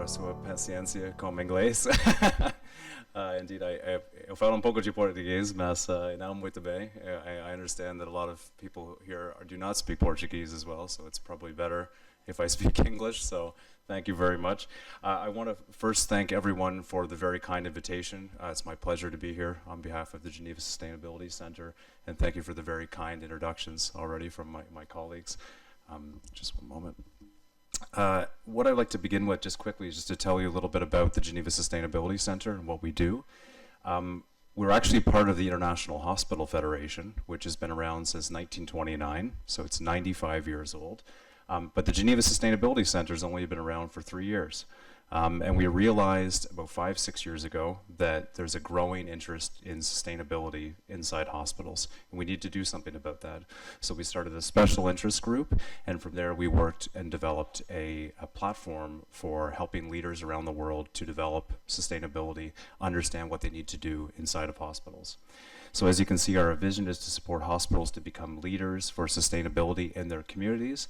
a sua paciência com o inglês. Indeed, eu falo um pouco de português, mas não muito bem. I understand that a lot of people here do not speak Portuguese as well, so it's probably better if I speak English, so thank you very much. I want to first thank everyone for the very kind invitation. It's my pleasure to be here on behalf of the Geneva Sustainability Center, and thank you for the very kind introductions already from my colleagues. Just one moment. What I'd like to begin with just quickly is just to tell you a little bit about the Geneva Sustainability Center and what we do. We're actually part of the International Hospital Federation, which has been around since 1929, so it's 95 years old. But the Geneva Sustainability Center has only been around for 3 years. And we realized about 5-6 years ago that there's a growing interest in sustainability inside hospitals, and we need to do something about that. So we started a special interest group, and from there we worked and developed a platform for helping leaders around the world to develop sustainability, understand what they need to do inside of hospitals. So as you can see, our vision is to support hospitals to become leaders for sustainability in their communities.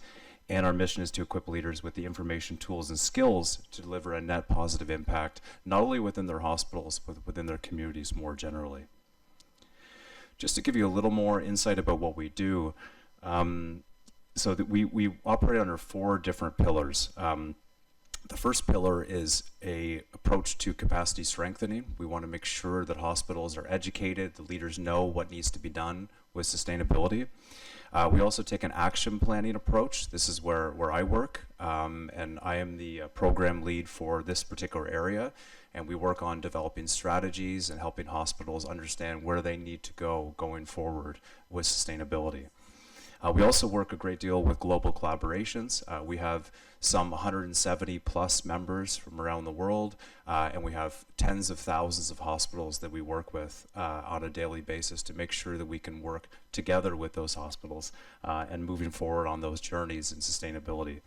And our mission is to equip leaders with the information, tools, and skills to deliver a net positive impact, not only within their hospitals, but within their communities more generally. Just to give you a little more insight about what we do, so that we operate under 4 different pillars. The first pillar is an approach to capacity strengthening. We want to make sure that hospitals are educated, the leaders know what needs to be done with sustainability. We also take an action planning approach. This is where I work, and I am the program lead for this particular area, and we work on developing strategies and helping hospitals understand where they need to go going forward with sustainability. We also work a great deal with global collaborations. We have some 170 plus members from around the world, and we have tens of thousands of hospitals that we work with on a daily basis to make sure that we can work together with those hospitals and moving forward on those journeys in sustainability.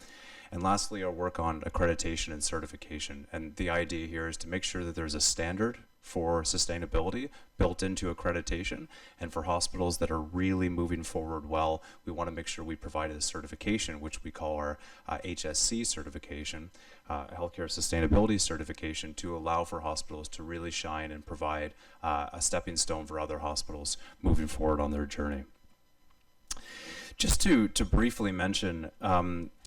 And lastly, our work on accreditation and certification. And the idea here is to make sure that there's a standard for sustainability built into accreditation. And for hospitals that are really moving forward well, we want to make sure we provide a certification, which we call our HSC certification, Healthcare Sustainability Certification, to allow for hospitals to really shine and provide a stepping stone for other hospitals moving forward on their journey. Just to briefly mention,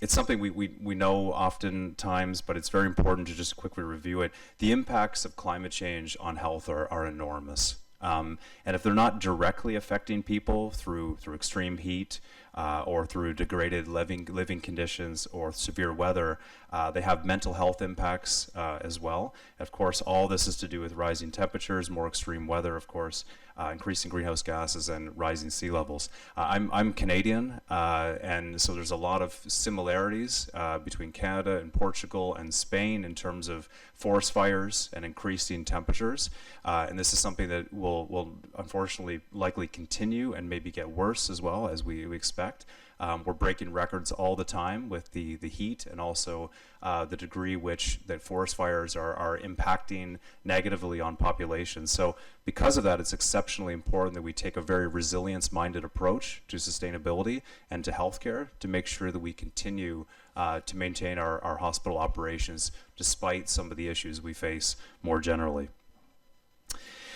it's something we know oftentimes, but it's very important to just quickly review it. The impacts of climate change on health are enormous. And if they're not directly affecting people through extreme heat or through degraded living conditions or severe weather, they have mental health impacts as well. Of course, all this is to do with rising temperatures, more extreme weather, of course, increasing greenhouse gases and rising sea levels. I'm Canadian, and so there's a lot of similarities between Canada and Portugal and Spain in terms of forest fires and increasing temperatures. And this is something that will unfortunately likely continue and maybe get worse as well, as we expect. We're breaking records all the time with the heat and also the degree which that forest fires are impacting negatively on populations. So because of that, it's exceptionally important that we take a very resilience-minded approach to sustainability and to healthcare to make sure that we continue to maintain our hospital operations despite some of the issues we face more generally.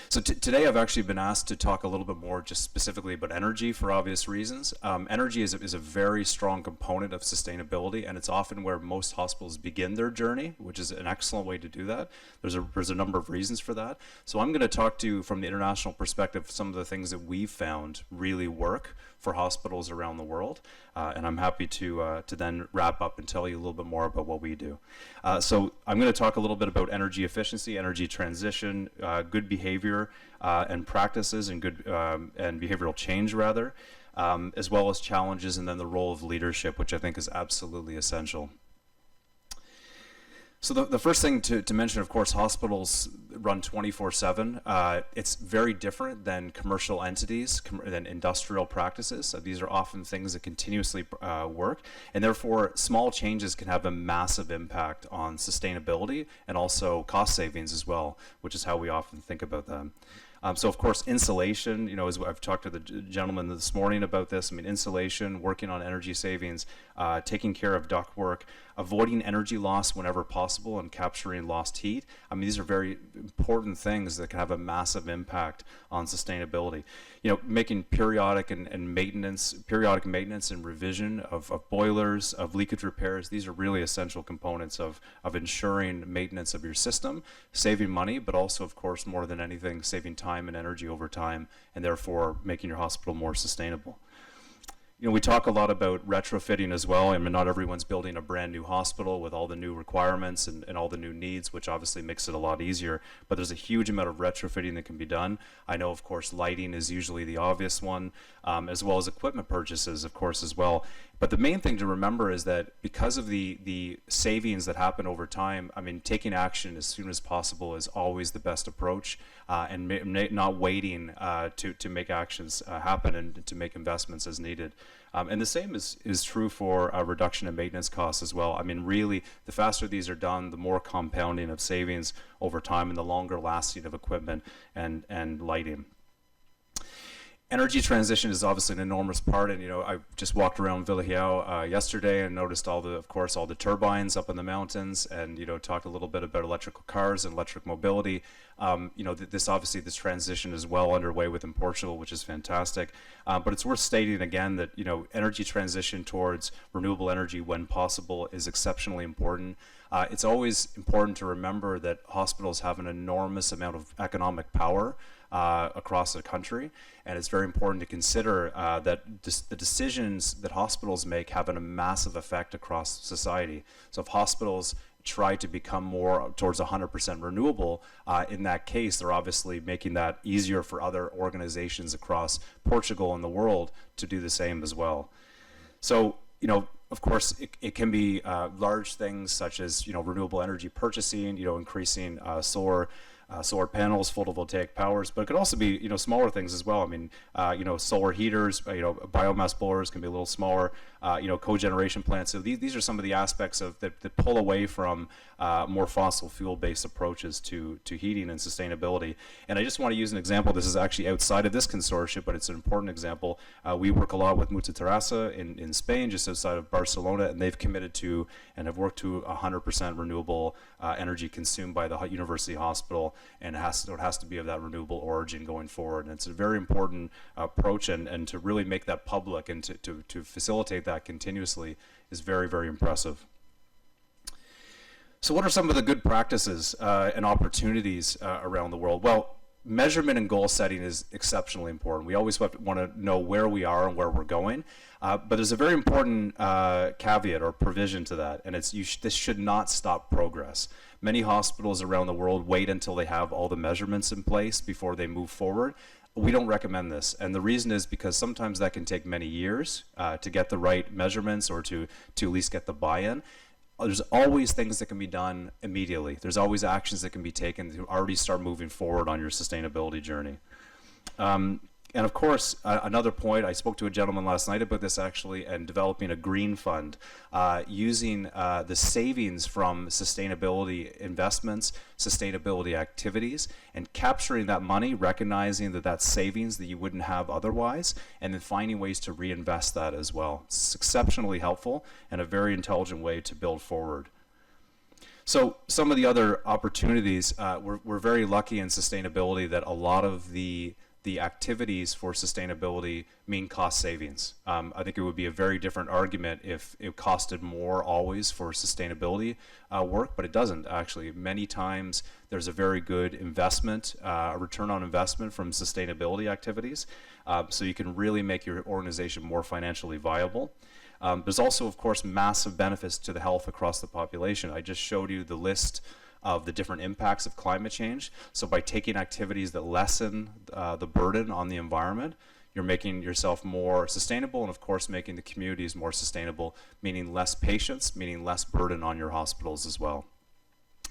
So today I've actually been asked to talk a little bit more just specifically about energy for obvious reasons. Energy is a very strong component of sustainability, and it's often where most hospitals begin their journey, which is an excellent way to do that. There's a number of reasons for that. So I'm going to talk to you from the international perspective some of the things that we've found really work for hospitals around the world, and I'm happy to then wrap up and tell you a little bit more about what we do. So I'm going to talk a little bit about energy efficiency, energy transition, good behavior and practices, and good and behavioral change rather, as well as challenges, and then the role of leadership, which I think is absolutely essential. So the first thing to mention, of course, hospitals run 24/7. It's very different than commercial entities, than industrial practices. So these are often things that continuously work, and therefore small changes can have a massive impact on sustainability and also cost savings as well, which is how we often think about them. So of course, insulation, as I've talked to the gentleman this morning about this, I mean, insulation, working on energy savings, taking care of ductwork, avoiding energy loss whenever possible, and capturing lost heat. I mean, these are very important things that can have a massive impact on sustainability. Making periodic maintenance and revision of boilers, of leakage repairs. These are really essential components of ensuring maintenance of your system, saving money, but also, of course, more than anything, saving time and energy over time, and therefore making your hospital more sustainable. We talk a lot about retrofitting as well. I mean, not everyone's building a brand new hospital with all the new requirements and all the new needs, which obviously makes it a lot easier, but there's a huge amount of retrofitting that can be done. I know, of course, lighting is usually the obvious one, as well as equipment purchases, of course, as well. But the main thing to remember is that because of the savings that happen over time, I mean, taking action as soon as possible is always the best approach, and not waiting to make actions happen and to make investments as needed. And the same is true for a reduction in maintenance costs as well. I mean, really, the faster these are done, the more compounding of savings over time and the longer lasting of equipment and lighting. Energy transition is obviously an enormous part, and I just walked around Villehiau yesterday and noticed all the turbines up in the mountains, and talked a little bit about electrical cars and electric mobility. This transition is well underway within Portugal, which is fantastic. But it's worth stating again that energy transition towards renewable energy when possible is exceptionally important. It's always important to remember that hospitals have an enormous amount of economic power across the country, and it's very important to consider that the decisions that hospitals make have a massive effect across society. So if hospitals try to become more towards 100% renewable, in that case, they're obviously making that easier for other organizations across Portugal and the world to do the same as well. So, of course, it can be large things such as, renewable energy purchasing, increasing solar panels, photovoltaic powers, but it could also be, smaller things as well. I mean, solar heaters, biomass blowers can be a little smaller, cogeneration plants. So these are some of the aspects that pull away from more fossil fuel-based approaches to heating and sustainability. And I just want to use an example. This is actually outside of this consortium, but it's an important example. We work a lot with Multiterrassa in Spain, just outside of Barcelona, and they've committed to and have worked to 100% renewable energy consumed by the university hospital, and it has to be of that renewable origin going forward. And it's a very important approach, and to really make that public and to facilitate that continuously is very, very impressive. So what are some of the good practices and opportunities around the world? Well, measurement and goal setting is exceptionally important. We always want to know where we are and where we're going, but there's a very important caveat or provision to that, and it's this should not stop progress. Many hospitals around the world wait until they have all the measurements in place before they move forward. We don't recommend this, and the reason is because sometimes that can take many years to get the right measurements or to at least get the buy-in. There's always things that can be done immediately. There's always actions that can be taken to already start moving forward on your sustainability journey. And of course, another point, I spoke to a gentleman last night about this actually, and developing a green fund, using the savings from sustainability investments, sustainability activities, and capturing that money, recognizing that that's savings that you wouldn't have otherwise, and then finding ways to reinvest that as well. It's exceptionally helpful and a very intelligent way to build forward. So some of the other opportunities, we're very lucky in sustainability that a lot of the activities for sustainability mean cost savings. I think it would be a very different argument if it costed more always for sustainability work, but it doesn't actually. Many times there's a very good investment, a return on investment from sustainability activities, so you can really make your organization more financially viable. There's also, of course, massive benefits to the health across the population. I just showed you the list of the different impacts of climate change. So by taking activities that lessen the burden on the environment, you're making yourself more sustainable, and of course making the communities more sustainable, meaning less patients, meaning less burden on your hospitals as well.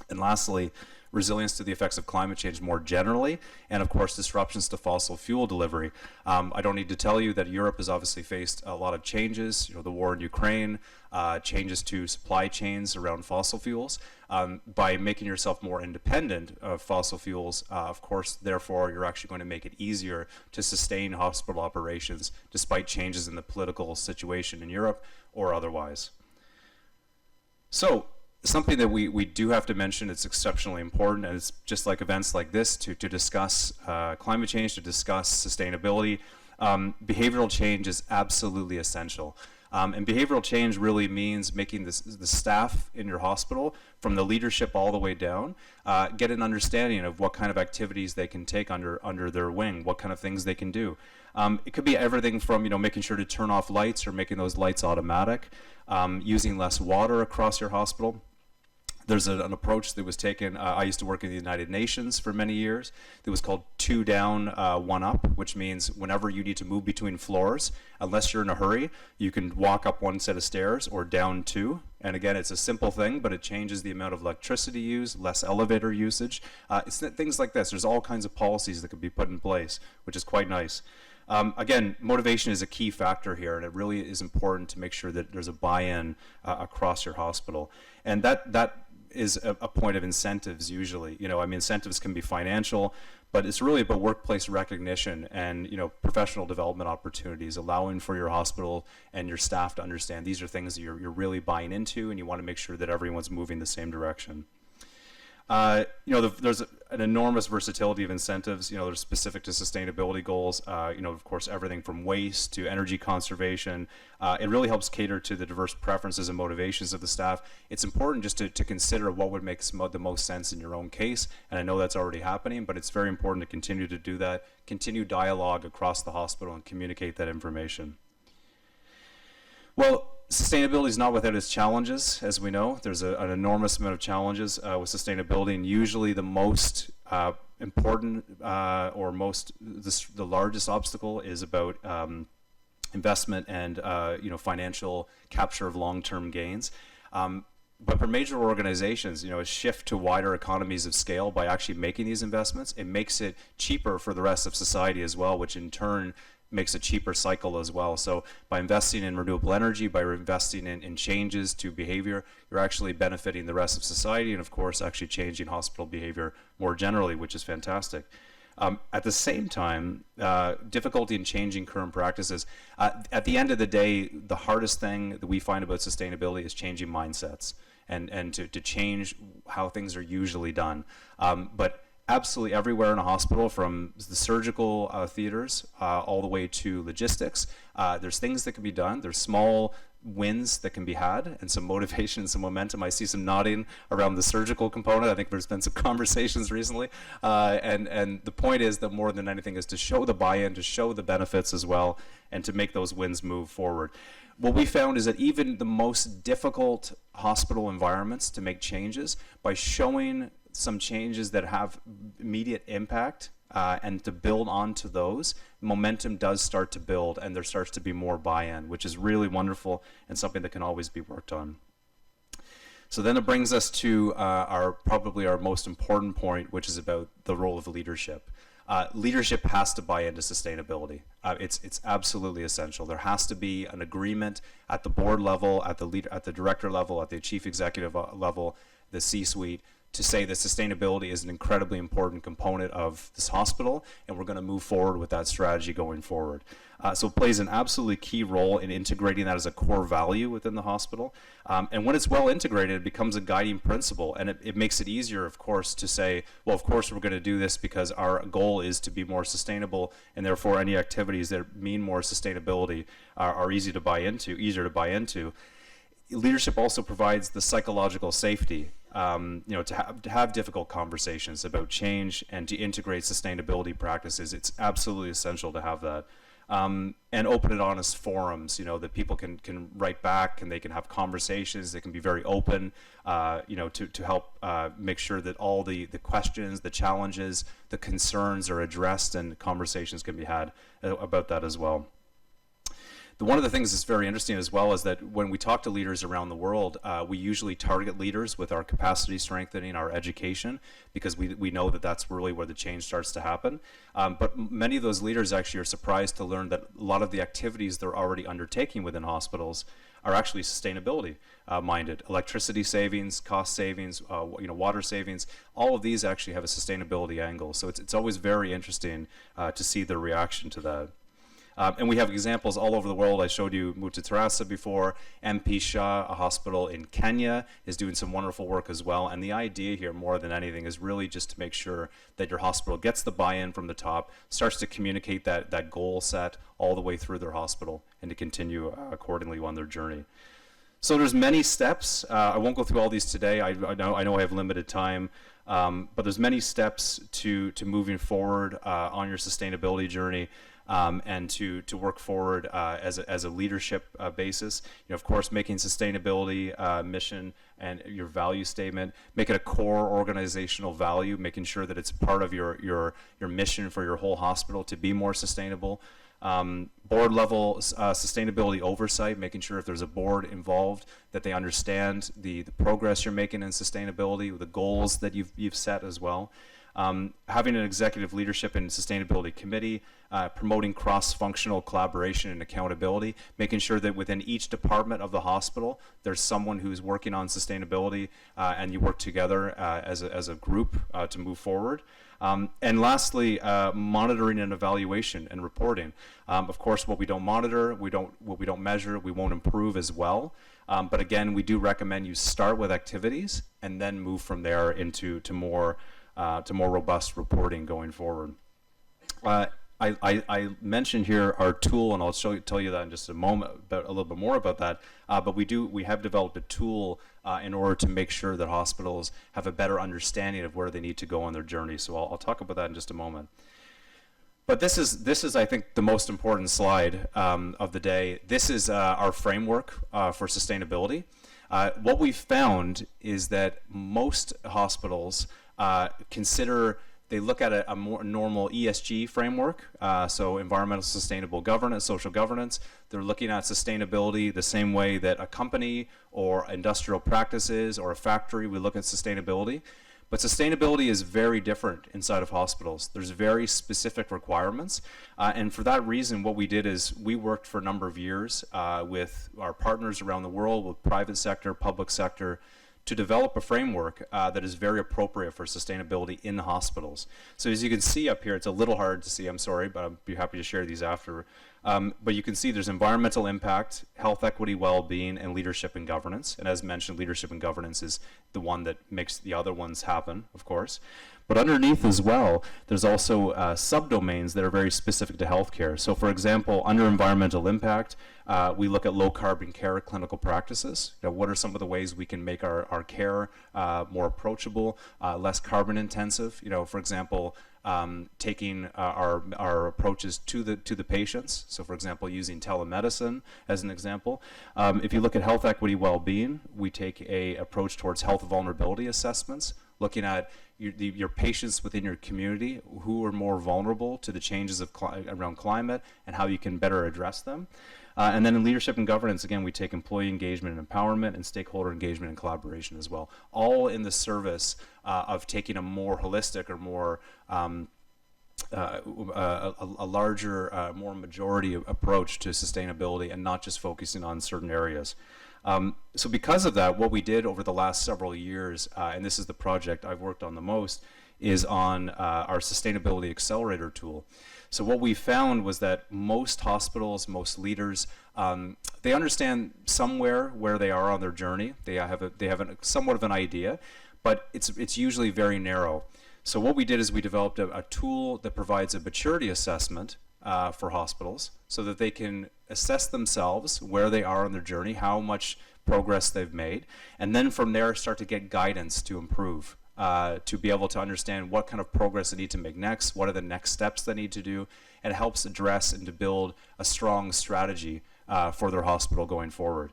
And lastly, resilience to the effects of climate change more generally, and of course disruptions to fossil fuel delivery. I don't need to tell you that Europe has obviously faced a lot of changes, the war in Ukraine, changes to supply chains around fossil fuels. By making yourself more independent of fossil fuels, of course, therefore, you're actually going to make it easier to sustain hospital operations despite changes in the political situation in Europe or otherwise. So, something that we do have to mention, it's exceptionally important, and it's just like events like this to discuss climate change, to discuss sustainability. Behavioral change is absolutely essential. And behavioral change really means making the staff in your hospital, from the leadership all the way down, get an understanding of what kind of activities they can take under their wing, what kind of things they can do. It could be everything from making sure to turn off lights or making those lights automatic, using less water across your hospital. There's an approach that was taken. I used to work in the United Nations for many years. It was called 2 down, 1 up, which means whenever you need to move between floors, unless you're in a hurry, you can walk up 1 set of stairs or down 2. And again, it's a simple thing, but it changes the amount of electricity used, less elevator usage. It's things like this. There's all kinds of policies that could be put in place, which is quite nice. Again, motivation is a key factor here, and it really is important to make sure that there's a buy-in across your hospital. And that is a point of incentives usually. Incentives can be financial, but it's really about workplace recognition and professional development opportunities, allowing for your hospital and your staff to understand these are things that you're really buying into, and you want to make sure that everyone's moving the same direction. There's an enormous versatility of incentives. They're specific to sustainability goals. Of course, everything from waste to energy conservation. It really helps cater to the diverse preferences and motivations of the staff. It's important just to consider what would make the most sense in your own case. And I know that's already happening, but it's very important to continue to do that, continue dialogue across the hospital and communicate that information. Well, sustainability is not without its challenges, as we know. There's an enormous amount of challenges with sustainability, and usually the most important or the largest obstacle is about investment and financial capture of long-term gains. But for major organizations, a shift to wider economies of scale by actually making these investments, it makes it cheaper for the rest of society as well, which in turn makes a cheaper cycle as well. So by investing in renewable energy, by investing in changes to behavior, you're actually benefiting the rest of society, and of course actually changing hospital behavior more generally, which is fantastic. At the same time, difficulty in changing current practices. At the end of the day, the hardest thing that we find about sustainability is changing mindsets and to change how things are usually done. But absolutely everywhere in a hospital, from the surgical theaters all the way to logistics, there's things that can be done. There's small wins that can be had and some motivation and some momentum. I see some nodding around the surgical component. I think there's been some conversations recently. And the point is that more than anything is to show the buy-in, to show the benefits as well, and to make those wins move forward. What we found is that even the most difficult hospital environments to make changes, by showing some changes that have immediate impact and to build onto those, momentum does start to build and there starts to be more buy-in, which is really wonderful and something that can always be worked on. So then it brings us to probably our most important point, which is about the role of leadership. Leadership has to buy into sustainability. It's absolutely essential. There has to be an agreement at the board level, at the director level, at the chief executive level, the C-suite, to say that sustainability is an incredibly important component of this hospital, and we're going to move forward with that strategy going forward. So it plays an absolutely key role in integrating that as a core value within the hospital. And when it's well integrated, it becomes a guiding principle, and it makes it easier, of course, to say, well, of course we're going to do this because our goal is to be more sustainable, and therefore any activities that mean more sustainability are easier to buy into. Leadership also provides the psychological safety, to have difficult conversations about change and to integrate sustainability practices. It's absolutely essential to have that. And open and honest forums, that people can write back and they can have conversations. They can be very open, to help make sure that all the questions, the challenges, the concerns are addressed, and conversations can be had about that as well. One of the things that's very interesting as well is that when we talk to leaders around the world, we usually target leaders with our capacity strengthening, our education, because we know that that's really where the change starts to happen. But many of those leaders actually are surprised to learn that a lot of the activities they're already undertaking within hospitals are actually sustainability minded. Electricity savings, cost savings, water savings, all of these actually have a sustainability angle. So it's always very interesting to see the reaction to that. And we have examples all over the world. I showed you Mutatarasa before. MP Shah, a hospital in Kenya, is doing some wonderful work as well. And the idea here, more than anything, is really just to make sure that your hospital gets the buy-in from the top, starts to communicate that goal set all the way through their hospital, and to continue accordingly on their journey. So there's many steps. I won't go through all these today. I know I have limited time. But there's many steps to moving forward on your sustainability journey. And to work forward as a leadership basis. Of course, making sustainability mission and your value statement, make it a core organizational value, making sure that it's part of your mission for your whole hospital to be more sustainable. Board level sustainability oversight, making sure if there's a board involved that they understand the progress you're making in sustainability, the goals that you've set as well. Having an executive leadership and sustainability committee, promoting cross-functional collaboration and accountability, making sure that within each department of the hospital there's someone who's working on sustainability and you work together as a group to move forward. And lastly, monitoring and evaluation and reporting. Of course, what we don't monitor, what we don't measure, we won't improve as well. But again, we do recommend you start with activities and then move from there into more robust reporting going forward. I mentioned here our tool, and I'll tell you that in just a moment, a little bit more about that. But we have developed a tool in order to make sure that hospitals have a better understanding of where they need to go on their journey. So I'll talk about that in just a moment. But this is I think the most important slide of the day. This is our framework for sustainability. What we've found is that most hospitals they look at a more normal ESG framework, so environmental sustainable governance, social governance. They're looking at sustainability the same way that a company or industrial practices or a factory would look at sustainability. But sustainability is very different inside of hospitals. There's very specific requirements. And for that reason, what we did is we worked for a number of years with our partners around the world, with private sector, public sector, to develop a framework that is very appropriate for sustainability in hospitals. So as you can see up here, it's a little hard to see, I'm sorry, but I'll be happy to share these after. But you can see there's environmental impact, health equity, well-being, and leadership and governance. And as mentioned, leadership and governance is the one that makes the other ones happen, of course. But underneath as well, there's also subdomains that are very specific to healthcare. So for example, under environmental impact, we look at low carbon care clinical practices. What are some of the ways we can make our care more approachable, less carbon intensive? For example, taking our approaches to the patients. So for example, using telemedicine as an example. If you look at health equity well-being, we take a approach towards health vulnerability assessments, looking at your patients within your community who are more vulnerable to the changes around climate and how you can better address them. And then in leadership and governance, again, we take employee engagement and empowerment and stakeholder engagement and collaboration as well, all in the service of taking a more holistic or more a larger, more majority approach to sustainability and not just focusing on certain areas. So because of that, what we did over the last several years, and this is the project I've worked on the most, is on our Sustainability Accelerator tool. So what we found was that most hospitals, most leaders, they understand somewhere where they are on their journey. They have somewhat of an idea, but it's usually very narrow. So what we did is we developed a tool that provides a maturity assessment for hospitals so that they can assess themselves where they are on their journey, how much progress they've made, and then from there start to get guidance to improve, to be able to understand what kind of progress they need to make next, what are the next steps they need to do, and it helps address and to build a strong strategy for their hospital going forward.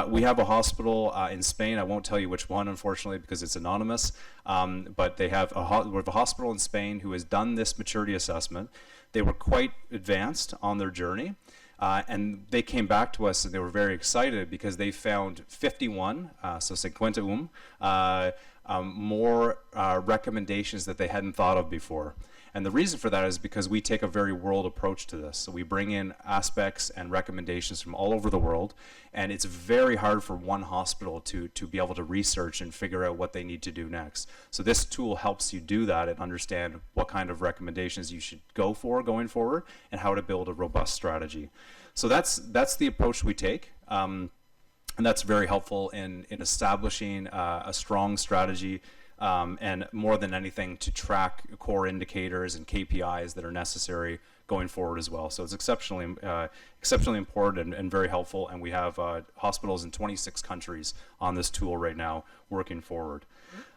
We have a hospital in Spain. I won't tell you which one, unfortunately, because it's anonymous, but we have a hospital in Spain who has done this maturity assessment. They were quite advanced on their journey, And they came back to us and they were very excited because they found 51, so 51, more recommendations that they hadn't thought of before. And the reason for that is because we take a very world approach to this. So we bring in aspects and recommendations from all over the world, and it's very hard for one hospital to be able to research and figure out what they need to do next. So this tool helps you do that and understand what kind of recommendations you should go for going forward and how to build a robust strategy. So that's the approach we take. And that's very helpful in establishing a strong strategy, and more than anything to track core indicators and KPIs that are necessary going forward as well. So it's exceptionally important and very helpful, and we have hospitals in 26 countries on this tool right now working forward.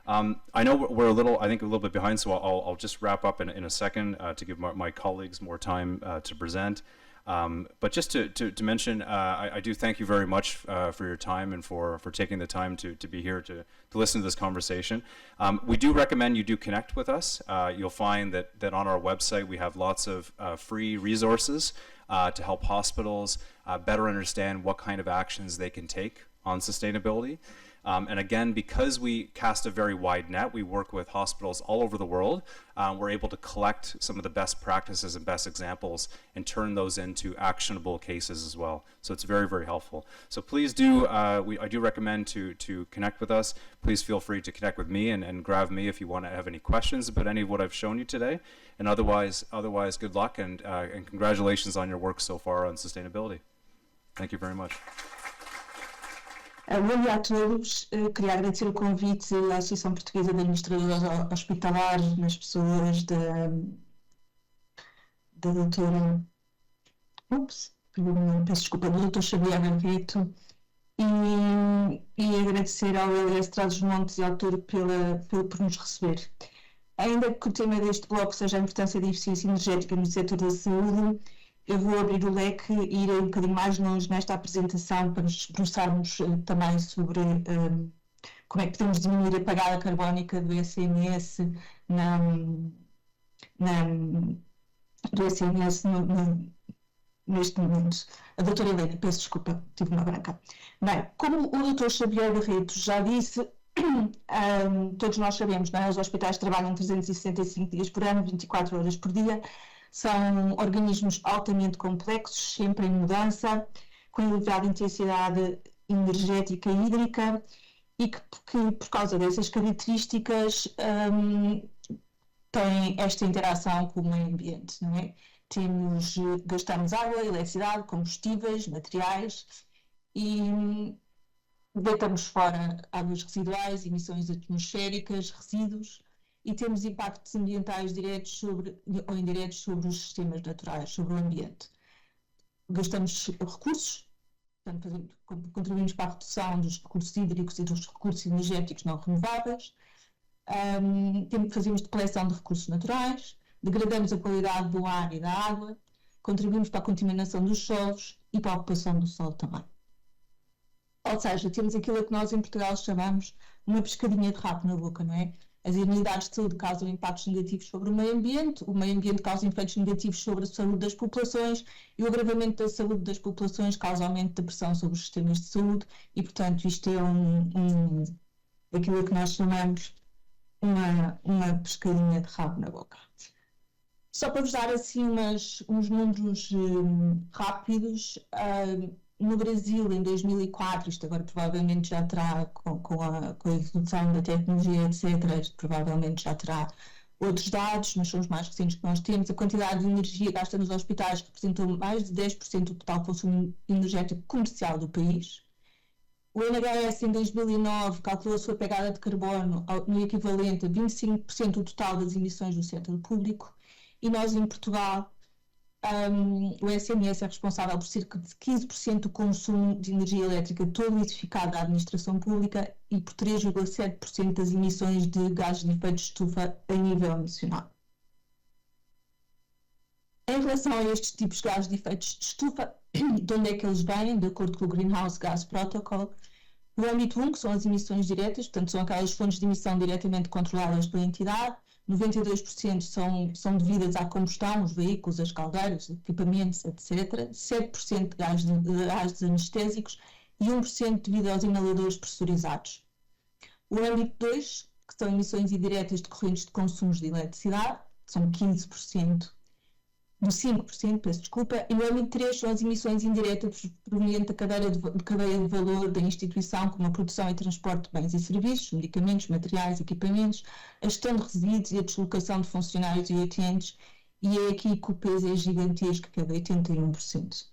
I know we're a little bit behind, so I'll just wrap up in a second to give my colleagues more time to present. But just to mention, I do thank you very much for your time and for taking the time to be here to listen to this conversation. We do recommend you do connect with us. You'll find that on our website we have lots of free resources to help hospitals better understand what kind of actions they can take on sustainability. And again, because we cast a very wide net, we work with hospitals all over the world. We're able to collect some of the best practices and best examples and turn those into actionable cases as well. So it's very, very helpful. So please do, I do recommend to connect with us. Please feel free to connect with me and grab me if you want to have any questions about any of what I've shown you today. And otherwise, good luck and congratulations on your work so far on sustainability. Thank you very much. Bom dia a todos. Queria agradecer o convite à Associação Portuguesa de Administradores Hospitalares, nas pessoas da doutora... peço desculpa, do doutor Xavier Barreto, e agradecer ao LS Trás-os-Montes e ao Turco por nos receber. Ainda que o tema deste bloco seja a importância da eficiência energética no setor da saúde, eu vou abrir o leque e ir um bocadinho mais longe nesta apresentação para nos debruçarmos também sobre como é que podemos diminuir a pegada carbónica do SMS neste momento. A doutora Helena, peço desculpa, tive uma branca. Bem, como o doutor Xavier Barreto já disse, todos nós sabemos, não é? Os hospitais trabalham 365 dias por ano, 24 horas por dia. São organismos altamente complexos, sempre em mudança, com elevada intensidade energética e hídrica, e que por causa dessas características têm esta interação com o meio ambiente, não é? Gastamos água, eletricidade, combustíveis, materiais e deitamos fora águas residuais, emissões atmosféricas, resíduos, e temos impactos ambientais diretos ou indiretos sobre os sistemas naturais, sobre o ambiente. Gastamos recursos, portanto, contribuímos para a redução dos recursos hídricos e dos recursos energéticos não renováveis, fazemos depleção de recursos naturais, degradamos a qualidade do ar e da água, contribuímos para a contaminação dos solos e para a ocupação do solo também. Ou seja, temos aquilo que nós em Portugal chamamos uma pescadinha de rabo na boca, não é? As unidades de saúde causam impactos negativos sobre o meio ambiente causa efeitos negativos sobre a saúde das populações e o agravamento da saúde das populações causa aumento da pressão sobre os sistemas de saúde e, portanto, isto é aquilo que nós chamamos uma pescadinha de rabo na boca. Só para vos dar assim uns números rápidos, no Brasil, em 2004, isto agora provavelmente já terá, com a evolução da tecnologia, etc., isto provavelmente já terá outros dados, mas são os mais recentes que nós temos. A quantidade de energia gasta nos hospitais representou mais de 10% do total consumo energético comercial do país. O NHS, em 2009, calculou a sua pegada de carbono no equivalente a 25% do total das emissões do setor público, e nós, em Portugal, o SMS é responsável por cerca de 15% do consumo de energia elétrica todo edificado da administração pública e por 3,7% das emissões de gases de efeito de estufa a nível nacional. Em relação a estes tipos de gases de efeito de estufa, de onde é que eles vêm? De acordo com o Greenhouse Gas Protocol, O âmbito 1, que são as emissões diretas, portanto, são aquelas fontes de emissão diretamente controladas pela entidade. 92% são devidas à combustão, os veículos, as caldeiras, equipamentos, etc. 7% de gases anestésicos e 1% devido aos inaladores pressurizados. O âmbito 2, que são emissões indiretas decorrentes de consumos de eletricidade, que são 15%, de 5%, peço desculpa, e o âmbito 3 são as emissões indiretas provenientes da cadeia de valor da instituição, como a produção e transporte de bens e serviços, medicamentos, materiais, equipamentos, a gestão de resíduos e a deslocação de funcionários e utentes, e é aqui que o peso é gigantesco, que é de 81%.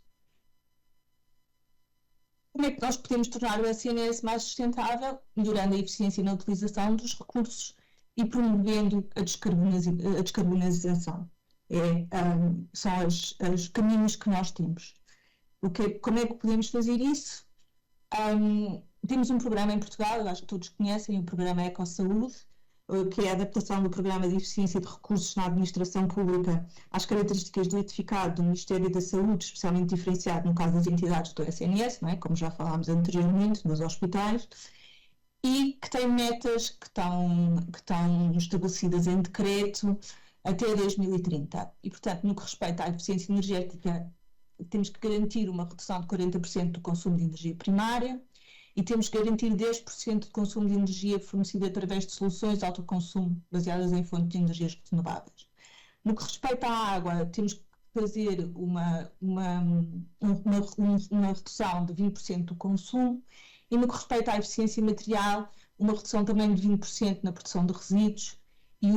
Como é que nós podemos tornar o SNS mais sustentável? Melhorando a eficiência na utilização dos recursos e promovendo a descarbonização. São os caminhos que nós temos. Como é que podemos fazer isso? Temos um programa em Portugal, eu acho que todos conhecem, o programa EcoSaúde, que é a adaptação do Programa de Eficiência de Recursos na Administração Pública às características do edificado do Ministério da Saúde, especialmente diferenciado no caso das entidades do SNS, não é? Como já falámos anteriormente, nos hospitais, e que tem metas que estão estabelecidas em decreto até 2030. E, portanto, no que respeita à eficiência energética, temos que garantir uma redução de 40% do consumo de energia primária e temos que garantir 10% de consumo de energia fornecida através de soluções de autoconsumo baseadas em fontes de energias renováveis. No que respeita à água, temos que fazer uma redução de 20% do consumo e no que respeita à eficiência material, uma redução também de 20% na produção de resíduos e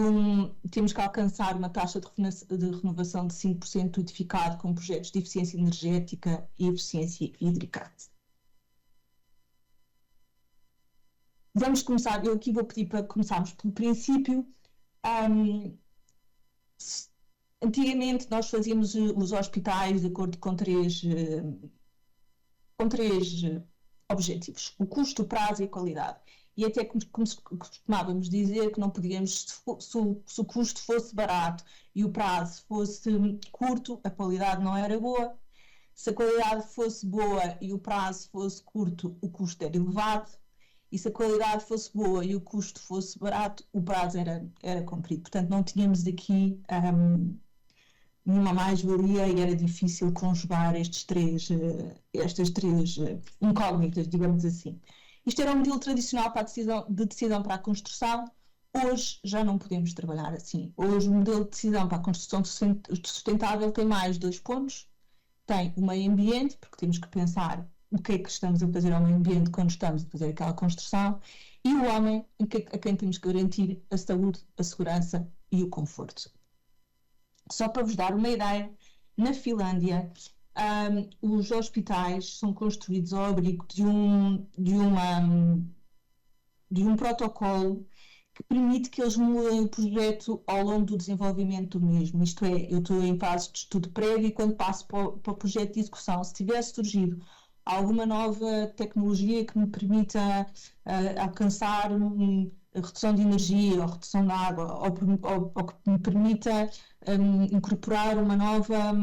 temos que alcançar uma taxa de renovação de 5% do edificado com projetos de eficiência energética e eficiência hídrica. Vamos começar, eu aqui vou pedir para começarmos pelo princípio. Antigamente nós fazíamos os hospitais de acordo com três objetivos: o custo, o prazo e a qualidade. E até costumávamos dizer que não podíamos, se o custo fosse barato e o prazo fosse curto, a qualidade não era boa. Se a qualidade fosse boa e o prazo fosse curto, o custo era elevado. E se a qualidade fosse boa e o custo fosse barato, o prazo era comprido. Portanto, não tínhamos aqui nenhuma mais-valia e era difícil conjugar estas três incógnitas, digamos assim. Isto era um modelo tradicional de decisão para a construção. Hoje já não podemos trabalhar assim. Hoje o modelo de decisão para a construção sustentável tem mais 2 pontos. Tem o meio ambiente, porque temos que pensar o que é que estamos a fazer ao meio ambiente quando estamos a fazer aquela construção, e o homem, a quem temos que garantir a saúde, a segurança e o conforto. Só para vos dar uma ideia, na Finlândia, os hospitais são construídos ao abrigo de um protocolo que permite que eles mudem o projeto ao longo do desenvolvimento do mesmo. Isto é, eu estou em fase de estudo prévio e quando passo para o projeto de execução, se tivesse surgido alguma nova tecnologia que me permita alcançar a redução de energia ou redução de água, ou que me permita incorporar uma nova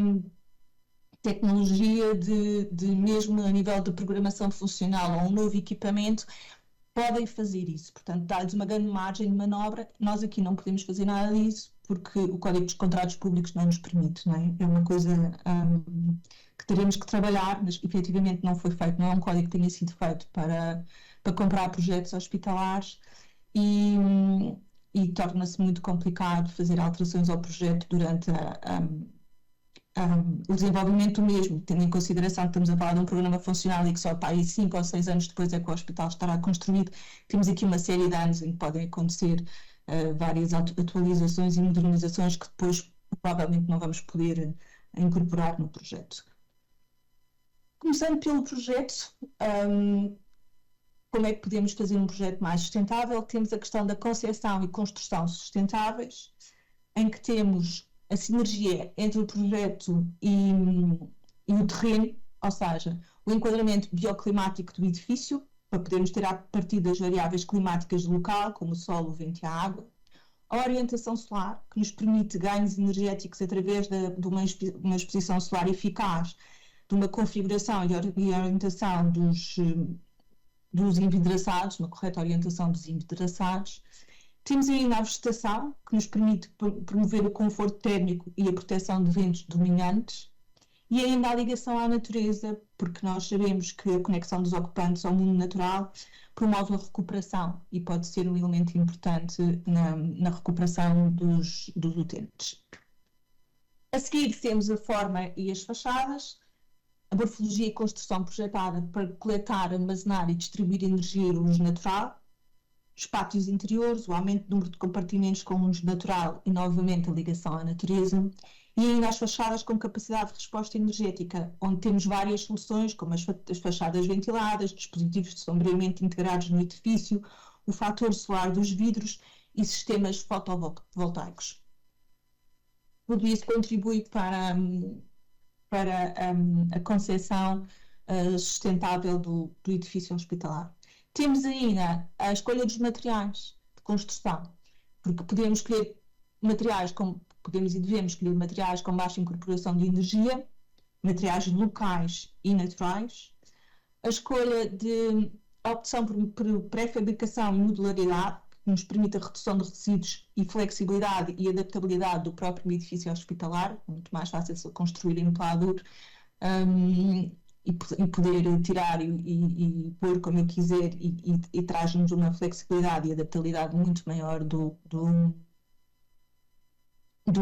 tecnologia de mesmo a nível de programação funcional ou um novo equipamento, podem fazer isso. Portanto, dá-lhes uma grande margem de manobra. Nós aqui não podemos fazer nada disso porque o Código dos Contratos Públicos não nos permite, não é? É uma coisa que teremos que trabalhar, mas efetivamente não foi feito, não é um código que tenha sido feito para comprar projetos hospitalares e torna-se muito complicado fazer alterações ao projeto durante o desenvolvimento mesmo, tendo em consideração que estamos a falar de um programa funcional e que só para aí 5 ou 6 anos depois é que o hospital estará construído. Temos aqui uma série de anos em que podem acontecer várias atualizações e modernizações que depois provavelmente não vamos poder incorporar no projeto. Começando pelo projeto, como é que podemos fazer um projeto mais sustentável? Temos a questão da concepção e construção sustentáveis, em que temos a sinergia entre o projeto e o terreno, ou seja, o enquadramento bioclimático do edifício, para podermos ter a partir das variáveis climáticas do local, como o solo, o vento e a água, a orientação solar, que nos permite ganhos energéticos através de uma exposição solar eficaz, de uma configuração e orientação dos envidraçados, uma correta orientação dos envidraçados. Temos ainda a vegetação, que nos permite promover o conforto térmico e a proteção de ventos dominantes, e ainda a ligação à natureza, porque nós sabemos que a conexão dos ocupantes ao mundo natural promove a recuperação e pode ser um elemento importante na recuperação dos utentes. A seguir temos a forma e as fachadas, a morfologia e construção projetada para coletar, armazenar e distribuir energia e luz natural, os pátios interiores, o aumento do número de compartimentos com luz natural e, novamente, a ligação à natureza, e ainda as fachadas com capacidade de resposta energética, onde temos várias soluções, como as fachadas ventiladas, dispositivos de sombreamento integrados no edifício, o fator solar dos vidros e sistemas fotovoltaicos. Tudo isso contribui para a concepção sustentável do edifício hospitalar. Temos ainda a escolha dos materiais de construção, porque podemos escolher materiais podemos e devemos escolher materiais com baixa incorporação de energia, materiais locais e naturais, a opção por pré-fabricação e modularidade, que nos permite a redução de resíduos e flexibilidade e adaptabilidade do próprio edifício hospitalar, muito mais fácil de construir em pladur, e poder tirar e pôr como eu quiser, e traz-nos uma flexibilidade e adaptabilidade muito maior do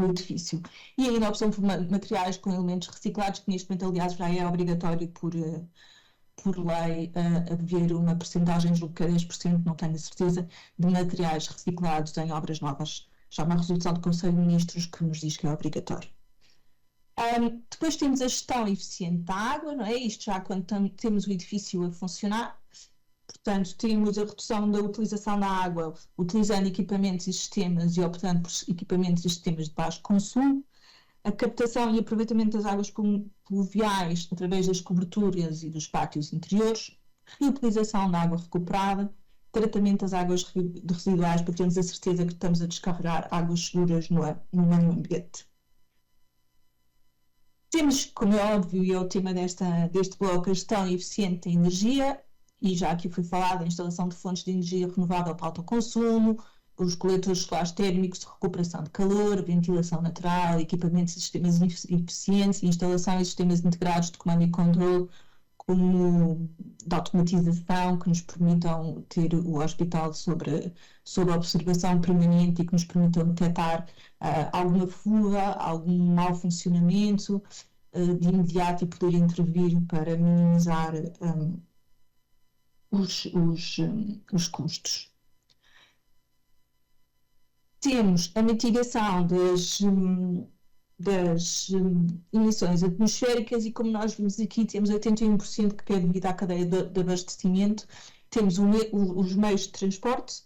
edifício. E ainda a opção por materiais com elementos reciclados, que neste momento, aliás, já é obrigatório por lei haver uma percentagem, julgo que é 10%, não tenho a certeza, de materiais reciclados em obras novas. Já há uma resolução do Conselho de Ministros que nos diz que é obrigatório. Depois temos a gestão eficiente da água, não é? Isto já quando temos o edifício a funcionar. Portanto, temos a redução da utilização da água, utilizando equipamentos e sistemas e optando por equipamentos e sistemas de baixo consumo, a captação e aproveitamento das águas pluviais através das coberturas e dos pátios interiores, reutilização da água recuperada, tratamento das águas residuais para termos a certeza que estamos a descarregar águas seguras no meio ambiente. Temos, como é óbvio, e é o tema deste bloco, a gestão eficiente da energia, e já aqui foi falado a instalação de fontes de energia renovável para autoconsumo, os coletores solares térmicos de recuperação de calor, ventilação natural, equipamentos e sistemas eficientes, instalação e sistemas integrados de comando e controle, como de automatização, que nos permitam ter o hospital sob observação permanente e que nos permitam detectar alguma fuga, algum mau funcionamento de imediato e poder intervir para minimizar os custos. Temos a mitigação das emissões atmosféricas e, como nós vimos aqui, temos 81% que é devido à cadeia de abastecimento. Temos os meios de transporte,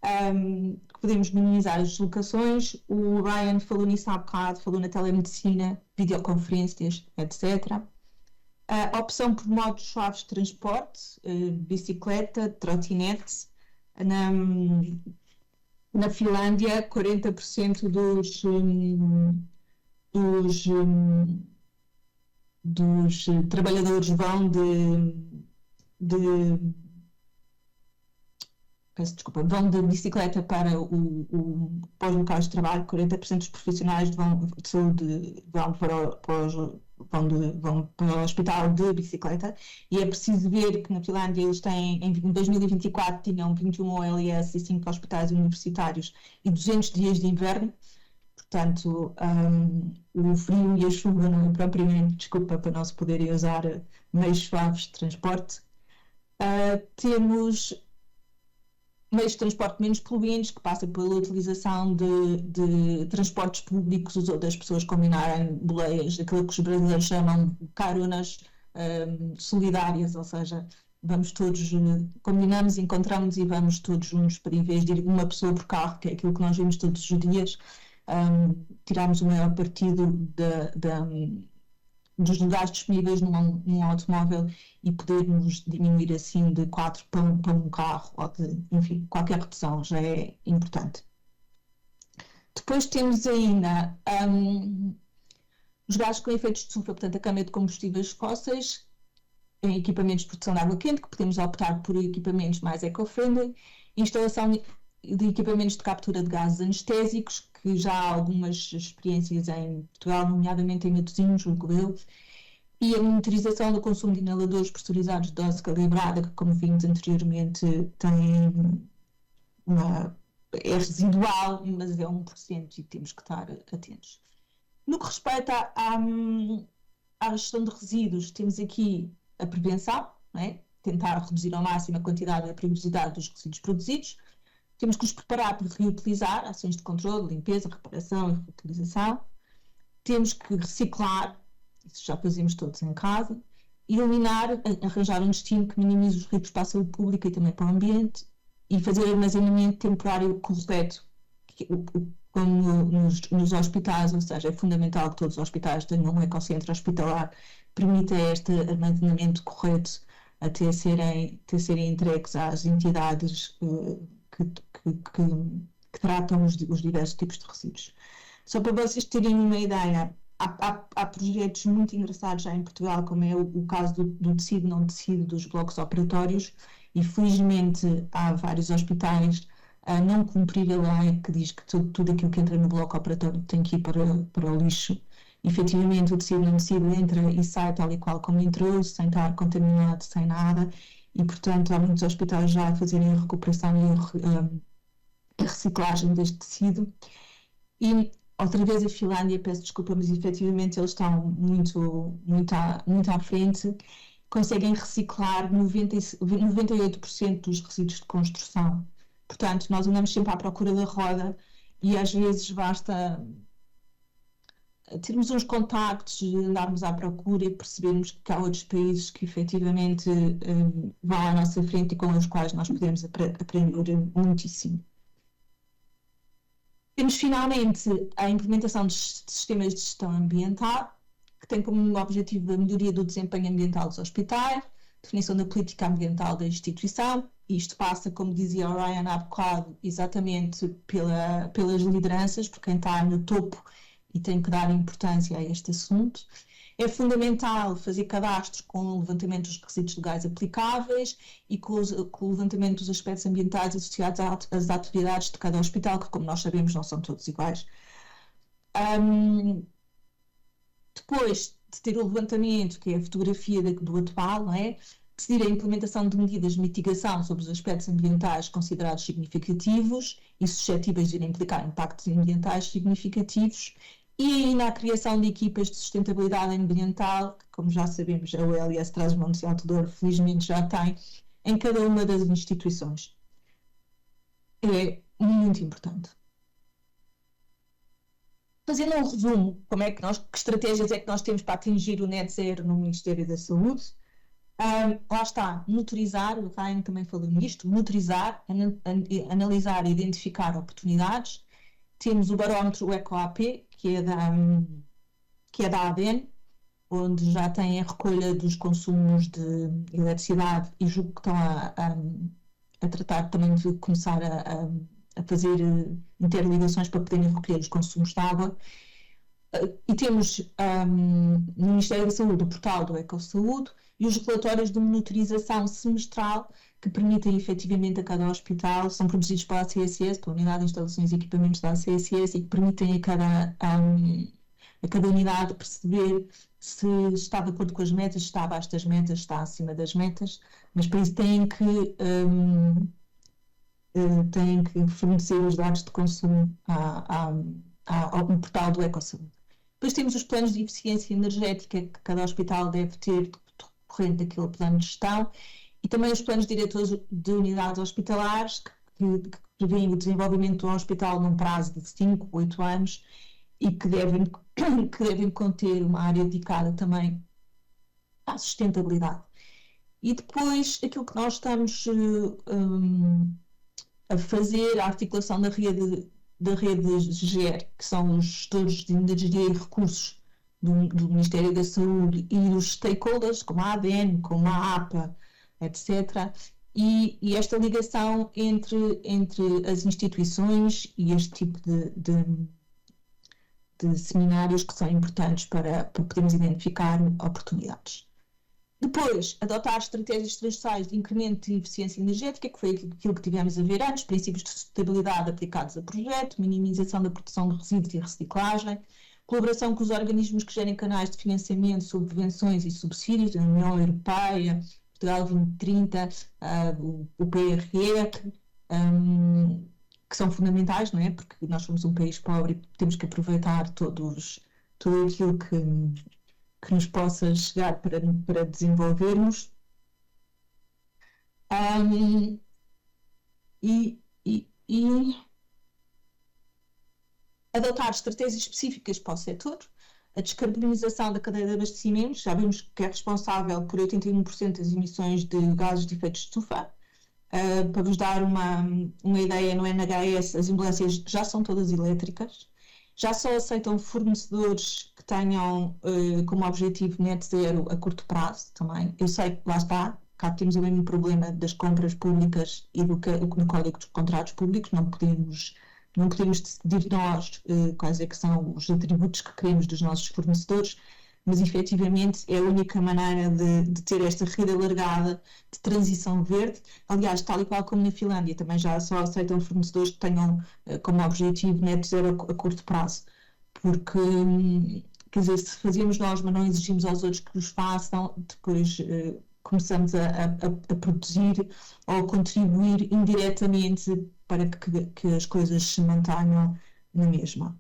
que podemos minimizar as deslocações. O Ryan falou nisso há bocado, falou na telemedicina, videoconferências, etc. A opção por modos suaves de transporte, bicicleta, trotinete. Na Finlândia, 40% dos trabalhadores vão vão de bicicleta para os locais de trabalho. 40% dos profissionais de saúde vão para o hospital de bicicleta, e é preciso ver que na Finlândia eles têm, em 2024 tinham 21 OLS e 5 hospitais universitários e 200 dias de inverno. Portanto, o frio e a chuva não é propriamente desculpa para não se poderem usar meios suaves de transporte. Temos meios de transporte menos poluentes, que passa pela utilização de transportes públicos, ou das pessoas combinarem boleias, aquilo que os brasileiros chamam de caronas solidárias, ou seja, vamos todos, combinamos, encontramos e vamos todos juntos, para, em vez de ir uma pessoa por carro, que é aquilo que nós vemos todos os dias, tirarmos o maior partido dos lugares disponíveis num automóvel e podermos diminuir assim de 4 para um carro, ou enfim, qualquer redução já é importante. Depois temos ainda os gases com efeitos de estufa, portanto a queima de combustíveis fósseis, em equipamentos de produção de água quente, que podemos optar por equipamentos mais eco-friendly, instalação de equipamentos de captura de gases anestésicos, que já há algumas experiências em Portugal, nomeadamente em Matosinhos, julgo eu, e a monitorização do consumo de inaladores pressurizados de dose calibrada, que, como vimos anteriormente, é residual, mas é 1% e temos que estar atentos. No que respeita à gestão de resíduos, temos aqui a prevenção, né? Tentar reduzir ao máximo a quantidade e a perigosidade dos resíduos produzidos. Temos que os preparar para reutilizar, ações de controle, limpeza, reparação e reutilização. Temos que reciclar, isso já fazemos todos em casa, eliminar, arranjar um destino que minimize os riscos para a saúde pública e também para o ambiente, e fazer armazenamento temporário correto, como nos hospitais, ou seja, é fundamental que todos os hospitais tenham um ecocentro hospitalar que permita este armazenamento correto até serem entregues às entidades que tratam os diversos tipos de resíduos. Só para vocês terem uma ideia, há projetos muito engraçados já em Portugal, como é o caso do tecido não tecido dos blocos operatórios, e felizmente há vários hospitais a não cumprir a lei que diz que tudo aquilo que entra no bloco operatório tem que ir para o lixo. Efetivamente o tecido não tecido entra e sai tal e qual como entrou, sem estar contaminado, sem nada, e portanto há muitos hospitais já a fazerem a recuperação e a reciclagem deste tecido. E outra vez a Finlândia, peço desculpa, mas efetivamente eles estão muito à frente, conseguem reciclar 98% dos resíduos de construção. Portanto, nós andamos sempre à procura da roda e às vezes basta termos uns contactos, andarmos à procura e percebermos que há outros países que efetivamente vão à nossa frente e com os quais nós podemos aprender muitíssimo. Temos finalmente a implementação de sistemas de gestão ambiental, que tem como objetivo a melhoria do desempenho ambiental dos hospitais, definição da política ambiental da instituição. Isto passa, como dizia o Ryan há bocado, exatamente pelas lideranças, por quem está no topo e tem que dar importância a este assunto. É fundamental fazer cadastros com o levantamento dos requisitos legais aplicáveis e com o levantamento dos aspectos ambientais associados às atividades de cada hospital, que, como nós sabemos, não são todos iguais. Depois de ter o levantamento, que é a fotografia do atual, não é? Decidir a implementação de medidas de mitigação sobre os aspectos ambientais considerados significativos e suscetíveis de implicar impactos ambientais significativos, e ainda a criação de equipas de sustentabilidade ambiental, que, como já sabemos, a OLS Trás-os-Montes e Alto Douro felizmente já tem em cada uma das instituições. É muito importante. Fazendo um resumo, que estratégias é que nós temos para atingir o net zero no Ministério da Saúde? Lá está, monitorizar, o Ryan também falou nisto, monitorizar, analisar e identificar oportunidades. Temos o barómetro EcoAP, que é da ADN, onde já tem a recolha dos consumos de eletricidade e julgo que estão a tratar também de começar a fazer interligações para poderem recolher os consumos de água. E temos no Ministério da Saúde o portal do EcoSaúde e os relatórios de monitorização semestral que permitem efetivamente a cada hospital, são produzidos pela ACSS, pela Unidade de Instalações e Equipamentos da ACSS, e que permitem a cada unidade perceber se está de acordo com as metas, se está abaixo das metas, se está acima das metas, mas para isso têm que fornecer os dados de consumo ao portal do EcoSaúde. Depois temos os planos de eficiência energética que cada hospital deve ter decorrente daquele plano de gestão, e também os planos diretores de unidades hospitalares que prevêem o desenvolvimento do hospital num prazo de 5, 8 anos e que devem conter uma área dedicada também à sustentabilidade. E depois aquilo que nós estamos a fazer, a articulação da rede GER, que são os gestores de energia e recursos do Ministério da Saúde, e os stakeholders, como a ADN, como a APA, etc. E esta ligação entre as instituições e este tipo de seminários que são importantes para podermos identificar oportunidades. Depois, adotar estratégias transversais de incremento de eficiência energética, que foi aquilo que tivemos a ver antes, princípios de sustentabilidade aplicados a projeto, minimização da produção de resíduos e reciclagem, colaboração com os organismos que gerem canais de financiamento, subvenções e subsídios, a União Europeia, Portugal 2030, o PRR, que são fundamentais, não é? Porque nós somos um país pobre e temos que aproveitar tudo aquilo que nos possa chegar para desenvolvermos. E adotar estratégias específicas para o setor, a descarbonização da cadeia de abastecimento, já vimos que é responsável por 81% das emissões de gases de efeito de estufa. Para vos dar uma ideia, no NHS as ambulâncias já são todas elétricas, já só aceitam fornecedores que tenham como objetivo net zero a curto prazo também. Eu sei que lá está, cá temos o mesmo problema das compras públicas e do Código dos Contratos Públicos, não podemos decidir nós quais é que são os atributos que queremos dos nossos fornecedores, mas efetivamente é a única maneira de ter esta rede alargada de transição verde. Aliás, tal e qual como na Finlândia, também já só aceitam fornecedores que tenham como objetivo net zero a curto prazo, porque, quer dizer, se fazemos nós, mas não exigimos aos outros que os façam, depois começamos a produzir ou contribuir indiretamente para que as coisas se mantenham na mesma.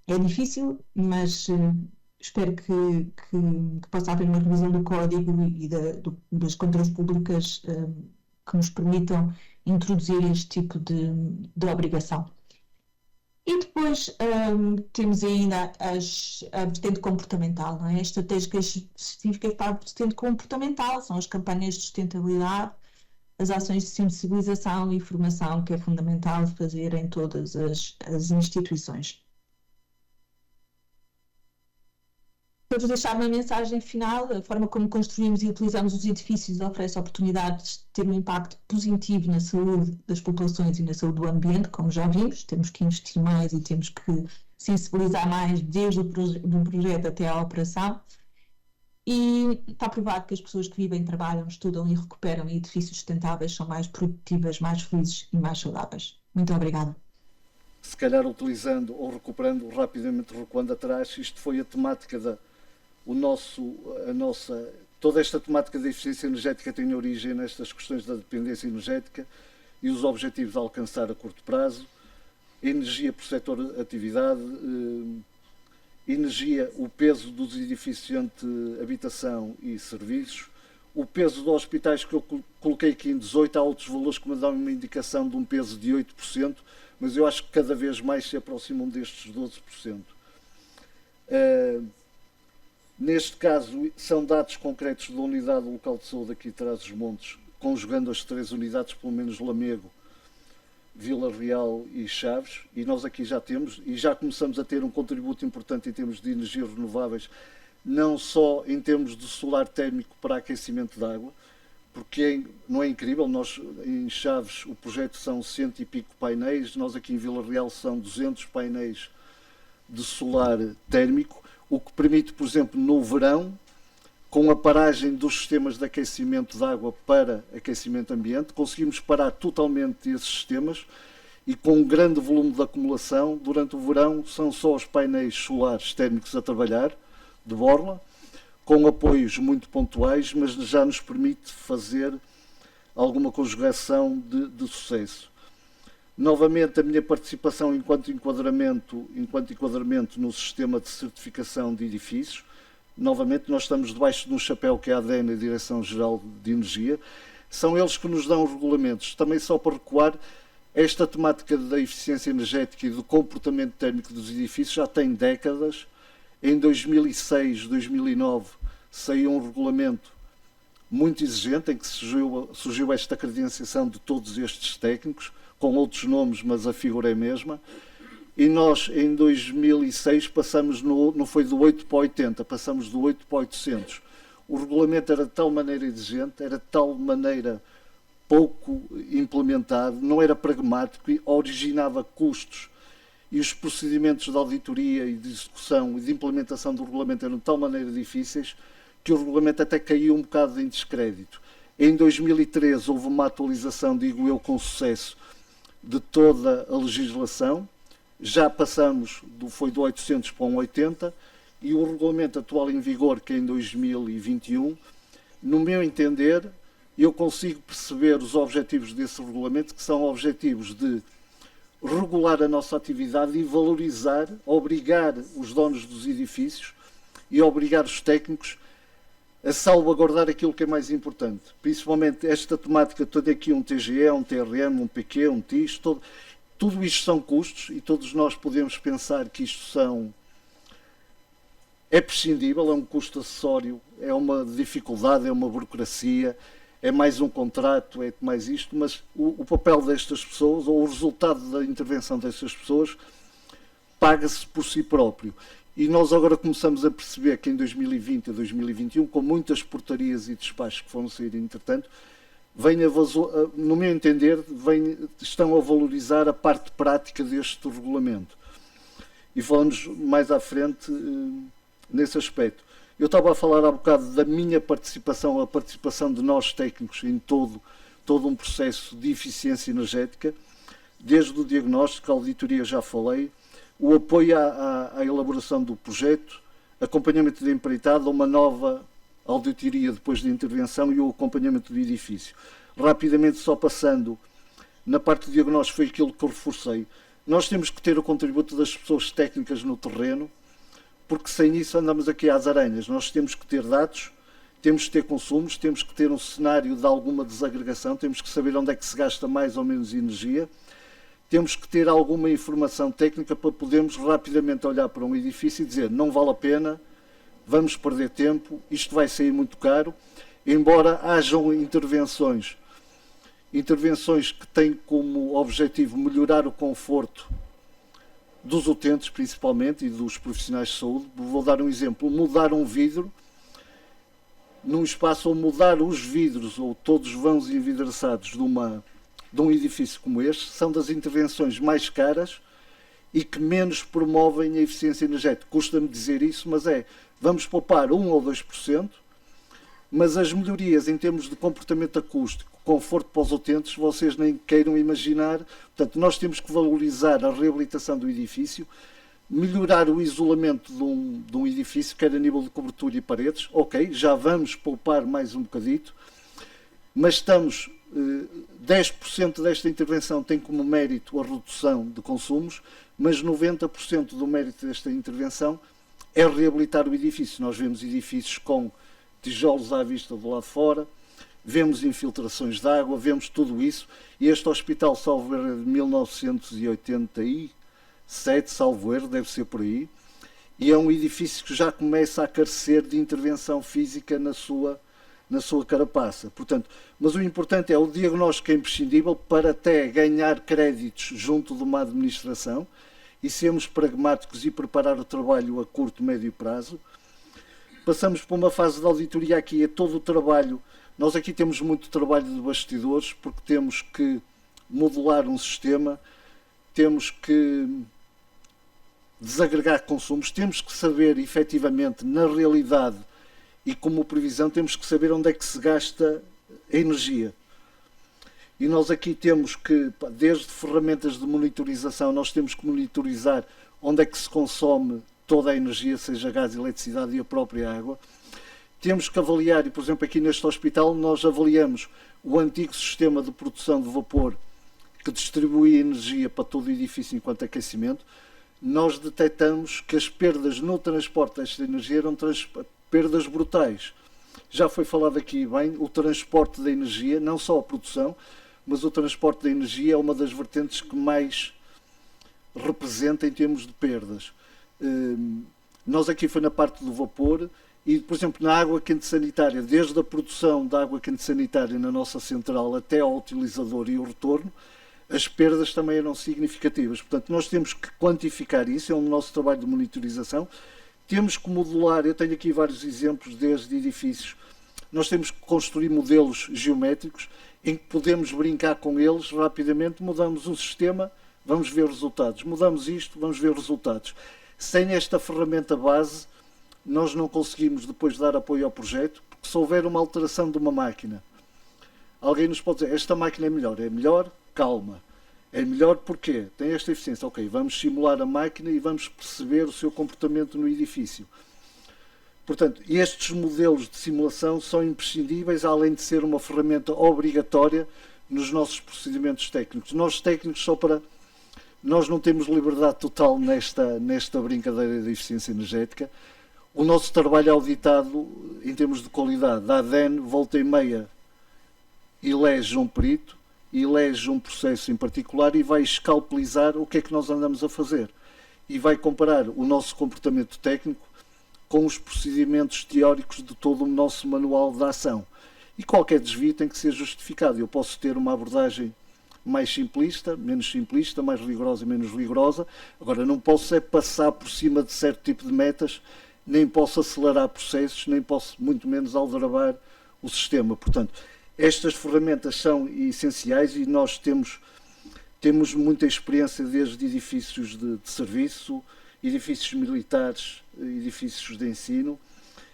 É difícil, mas espero que possa haver uma revisão do código e das contas públicas que nos permitam introduzir este tipo de obrigação. E depois temos ainda a vertente comportamental, não é? As estratégias específicas para a vertente comportamental são as campanhas de sustentabilidade, as ações de sensibilização e formação que é fundamental fazer em todas as instituições. Para vos deixar uma mensagem final, a forma como construímos e utilizamos os edifícios oferece oportunidades de ter um impacto positivo na saúde das populações e na saúde do ambiente, como já vimos. Temos que investir mais e temos que sensibilizar mais desde o projeto até à operação. E está provado que as pessoas que vivem, trabalham, estudam e recuperam em edifícios sustentáveis são mais produtivas, mais felizes e mais saudáveis. Muito obrigada. Se calhar utilizando ou recuperando, rapidamente recuando atrás, isto foi a temática toda esta temática da eficiência energética tem origem nestas questões da dependência energética e os objetivos a alcançar a curto prazo, energia por setor de atividade, energia, o peso dos edifícios entre habitação e serviços, o peso dos hospitais que eu coloquei aqui em 18, há outros valores que me dão uma indicação de um peso de 8%, mas eu acho que cada vez mais se aproximam destes 12%. Neste caso, são dados concretos da unidade local de saúde aqui de Trás-os-Montes, conjugando as 3 unidades, pelo menos Lamego, Vila Real e Chaves, e nós aqui já temos, e já começamos a ter um contributo importante em termos de energias renováveis, não só em termos de solar térmico para aquecimento de água, porque não é incrível, nós em Chaves o projeto são 100 e pico painéis, nós aqui em Vila Real são 200 painéis de solar térmico, o que permite, por exemplo, no verão, com a paragem dos sistemas de aquecimento de água para aquecimento ambiente, conseguimos parar totalmente esses sistemas e com um grande volume de acumulação, durante o verão são só os painéis solares térmicos a trabalhar, de borla, com apoios muito pontuais, mas já nos permite fazer alguma conjugação de sucesso. Novamente, a minha participação enquanto enquadramento no sistema de certificação de edifícios. Novamente, nós estamos debaixo de um chapéu que é a ADN, a Direção-Geral de Energia. São eles que nos dão os regulamentos. Também só para recuar, esta temática da eficiência energética e do comportamento térmico dos edifícios já tem décadas. Em 2006, 2009, saiu um regulamento muito exigente em que surgiu esta credenciação de todos estes técnicos, com outros nomes, mas a figura é a mesma. E nós, em 2006, passamos, não foi do 8 para 80, passamos do 8 para 800. O regulamento era de tal maneira exigente, era de tal maneira pouco implementado, não era pragmático, originava custos e os procedimentos de auditoria e de execução e de implementação do regulamento eram de tal maneira difíceis que o regulamento até caiu um bocado em descrédito. Em 2013 houve uma atualização, digo eu, com sucesso, de toda a legislação. Já passamos, foi do 800 para um 80, e o regulamento atual em vigor, que é em 2021, no meu entender, eu consigo perceber os objetivos desse regulamento, que são objetivos de regular a nossa atividade e valorizar, obrigar os donos dos edifícios e obrigar os técnicos a salvaguardar aquilo que é mais importante. Principalmente esta temática toda aqui, um TGE, um TRM, um PQ, um TIS, tudo isto são custos e todos nós podemos pensar que isto é prescindível, é um custo acessório, é uma dificuldade, é uma burocracia, é mais um contrato, é mais isto, mas o papel destas pessoas, ou o resultado da intervenção destas pessoas, paga-se por si próprio. E nós agora começamos a perceber que em 2020 e 2021, com muitas portarias e despachos que foram sair entretanto, no meu entender, estão a valorizar a parte prática deste regulamento. E falamos mais à frente nesse aspecto. Eu estava a falar há bocado da minha participação, a participação de nós técnicos em todo um processo de eficiência energética, desde o diagnóstico, a auditoria já falei, o apoio à elaboração do projeto, acompanhamento de empreitada, uma nova auditoria depois de intervenção e o acompanhamento do edifício. Rapidamente, só passando na parte de diagnóstico, foi aquilo que eu reforcei. Nós temos que ter o contributo das pessoas técnicas no terreno, porque sem isso andamos aqui às aranhas. Nós temos que ter dados, temos que ter consumos, temos que ter um cenário de alguma desagregação, temos que saber onde é que se gasta mais ou menos energia, temos que ter alguma informação técnica para podermos rapidamente olhar para um edifício e dizer não vale a pena, vamos perder tempo, isto vai sair muito caro, embora hajam intervenções que têm como objetivo melhorar o conforto dos utentes principalmente e dos profissionais de saúde. Vou dar um exemplo, mudar um vidro num espaço, ou mudar os vidros ou todos os vãos envidraçados de um edifício como este, são das intervenções mais caras e que menos promovem a eficiência energética. Custa-me dizer isso, mas vamos poupar 1 ou 2%, mas as melhorias em termos de comportamento acústico, conforto para os utentes, vocês nem queiram imaginar. Portanto, nós temos que valorizar a reabilitação do edifício, melhorar o isolamento de um edifício, quer a nível de cobertura e paredes. Ok, já vamos poupar mais um bocadito, mas estamos... 10% desta intervenção tem como mérito a redução de consumos, mas 90% do mérito desta intervenção é reabilitar o edifício. Nós vemos edifícios com tijolos à vista do lado de fora, vemos infiltrações de água, vemos tudo isso, e este hospital, salvo erro, é de 1987, salvo erro, deve ser por aí, e é um edifício que já começa a carecer de intervenção física na sua carapaça. Portanto, mas o importante é o diagnóstico, é imprescindível para até ganhar créditos junto de uma administração e sermos pragmáticos e preparar o trabalho a curto, médio prazo. Passamos para uma fase de auditoria. Aqui é todo o trabalho. Nós aqui temos muito trabalho de bastidores, porque temos que modular um sistema, temos que desagregar consumos, temos que saber efetivamente, na realidade, e como previsão, temos que saber onde é que se gasta a energia. E nós aqui temos que, desde ferramentas de monitorização, nós temos que monitorizar onde é que se consome toda a energia, seja gás, eletricidade e a própria água. Temos que avaliar, e por exemplo aqui neste hospital nós avaliamos o antigo sistema de produção de vapor que distribuía energia para todo o edifício enquanto aquecimento. Nós detectamos que as perdas no transporte desta energia eram perdas brutais. Já foi falado aqui bem, o transporte da energia, não só a produção, mas o transporte da energia é uma das vertentes que mais representa em termos de perdas. Nós aqui foi na parte do vapor e, por exemplo, na água quente sanitária, desde a produção da água quente sanitária na nossa central até ao utilizador e o retorno, as perdas também eram significativas. Portanto, nós temos que quantificar isso, é o nosso trabalho de monitorização. Temos que modular, eu tenho aqui vários exemplos desde edifícios, nós temos que construir modelos geométricos em que podemos brincar com eles rapidamente, mudamos um sistema, vamos ver resultados, mudamos isto, vamos ver resultados. Sem esta ferramenta base, nós não conseguimos depois dar apoio ao projeto, porque se houver uma alteração de uma máquina, alguém nos pode dizer, esta máquina é melhor, calma. É melhor porque tem esta eficiência. Ok, vamos simular a máquina e vamos perceber o seu comportamento no edifício. Portanto, estes modelos de simulação são imprescindíveis, além de ser uma ferramenta obrigatória nos nossos procedimentos técnicos. Nós técnicos, nós não temos liberdade total nesta brincadeira de eficiência energética. O nosso trabalho é auditado em termos de qualidade. A ADEN, volta e meia, elege um perito, elege um processo em particular e vai escalpelizar o que é que nós andamos a fazer. E vai comparar o nosso comportamento técnico com os procedimentos teóricos de todo o nosso manual de ação. E qualquer desvio tem que ser justificado. Eu posso ter uma abordagem mais simplista, menos simplista, mais rigorosa, menos rigorosa. Agora, não posso passar por cima de certo tipo de metas, nem posso acelerar processos, nem posso, muito menos, aldrabar o sistema. Portanto, estas ferramentas são essenciais e nós temos muita experiência desde edifícios de serviço, edifícios militares, edifícios de ensino.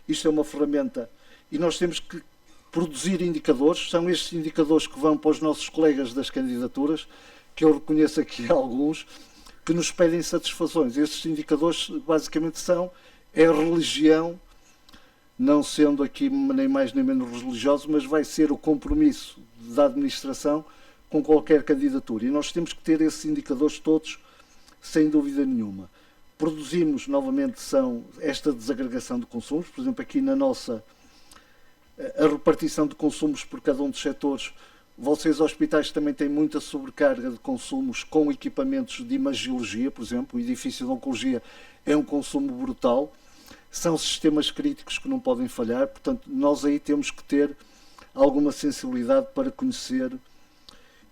Isto é uma ferramenta e nós temos que produzir indicadores. São estes indicadores que vão para os nossos colegas das candidaturas, que eu reconheço aqui alguns, que nos pedem satisfações. Estes indicadores basicamente é a religião, não sendo aqui nem mais nem menos religioso, mas vai ser o compromisso da administração com qualquer candidatura. E nós temos que ter esses indicadores todos, sem dúvida nenhuma. Produzimos, novamente, esta desagregação de consumos. Por exemplo, aqui na nossa, a repartição de consumos por cada um dos setores. Vocês, hospitais, também têm muita sobrecarga de consumos com equipamentos de imagiologia, por exemplo. O edifício de oncologia é um consumo brutal. São sistemas críticos que não podem falhar, portanto, nós aí temos que ter alguma sensibilidade para conhecer.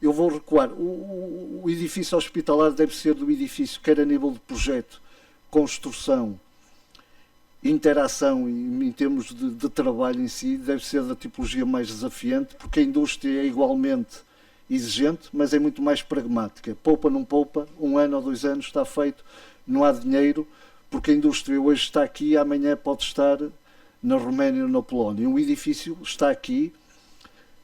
Eu vou recuar. O edifício hospitalar deve ser do edifício, quer a nível de projeto, construção, interação em termos de trabalho em si, deve ser da tipologia mais desafiante, porque a indústria é igualmente exigente, mas é muito mais pragmática. Poupa, não poupa, 1 ano ou 2 anos está feito, não há dinheiro, porque a indústria hoje está aqui e amanhã pode estar na Roménia ou na Polónia. Um edifício está aqui,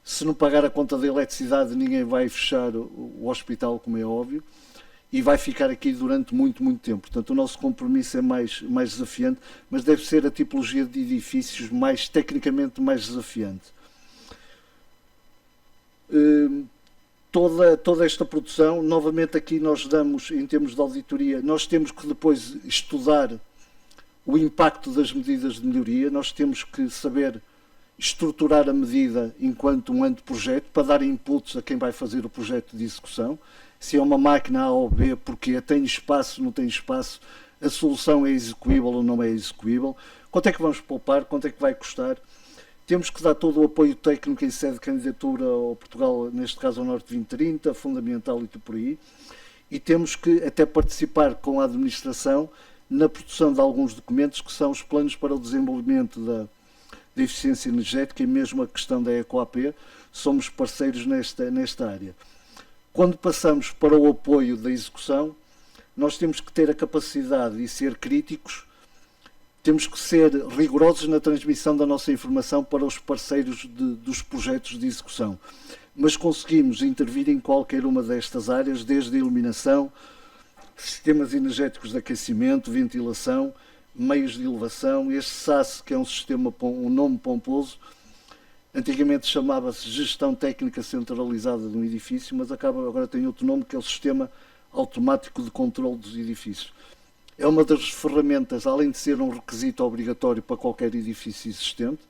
se não pagar a conta da eletricidade ninguém vai fechar o hospital, como é óbvio, e vai ficar aqui durante muito, muito tempo. Portanto, o nosso compromisso é mais desafiante, mas deve ser a tipologia de edifícios tecnicamente mais desafiante. Toda esta produção, novamente aqui nós damos, em termos de auditoria, nós temos que depois estudar o impacto das medidas de melhoria, nós temos que saber estruturar a medida enquanto um anteprojeto para dar inputs a quem vai fazer o projeto de execução. Se é uma máquina A ou B, porque tem espaço, não tem espaço, a solução é execuível ou não é execuível, quanto é que vamos poupar, quanto é que vai custar. Temos que dar todo o apoio técnico em sede de candidatura ao Portugal, neste caso ao Norte 2030, fundamental e tudo por aí. E temos que até participar com a administração na produção de alguns documentos que são os planos para o desenvolvimento da eficiência energética e mesmo a questão da EcoAP. Somos parceiros nesta área. Quando passamos para o apoio da execução, nós temos que ter a capacidade e ser críticos. Temos que ser rigorosos na transmissão da nossa informação para os parceiros dos projetos de execução. Mas conseguimos intervir em qualquer uma destas áreas, desde a iluminação, sistemas energéticos de aquecimento, ventilação, meios de elevação. Este SAS, que é um sistema, um nome pomposo, antigamente chamava-se Gestão Técnica Centralizada de um Edifício, mas agora tem outro nome, que é o Sistema Automático de Controlo dos Edifícios. É uma das ferramentas, além de ser um requisito obrigatório para qualquer edifício existente.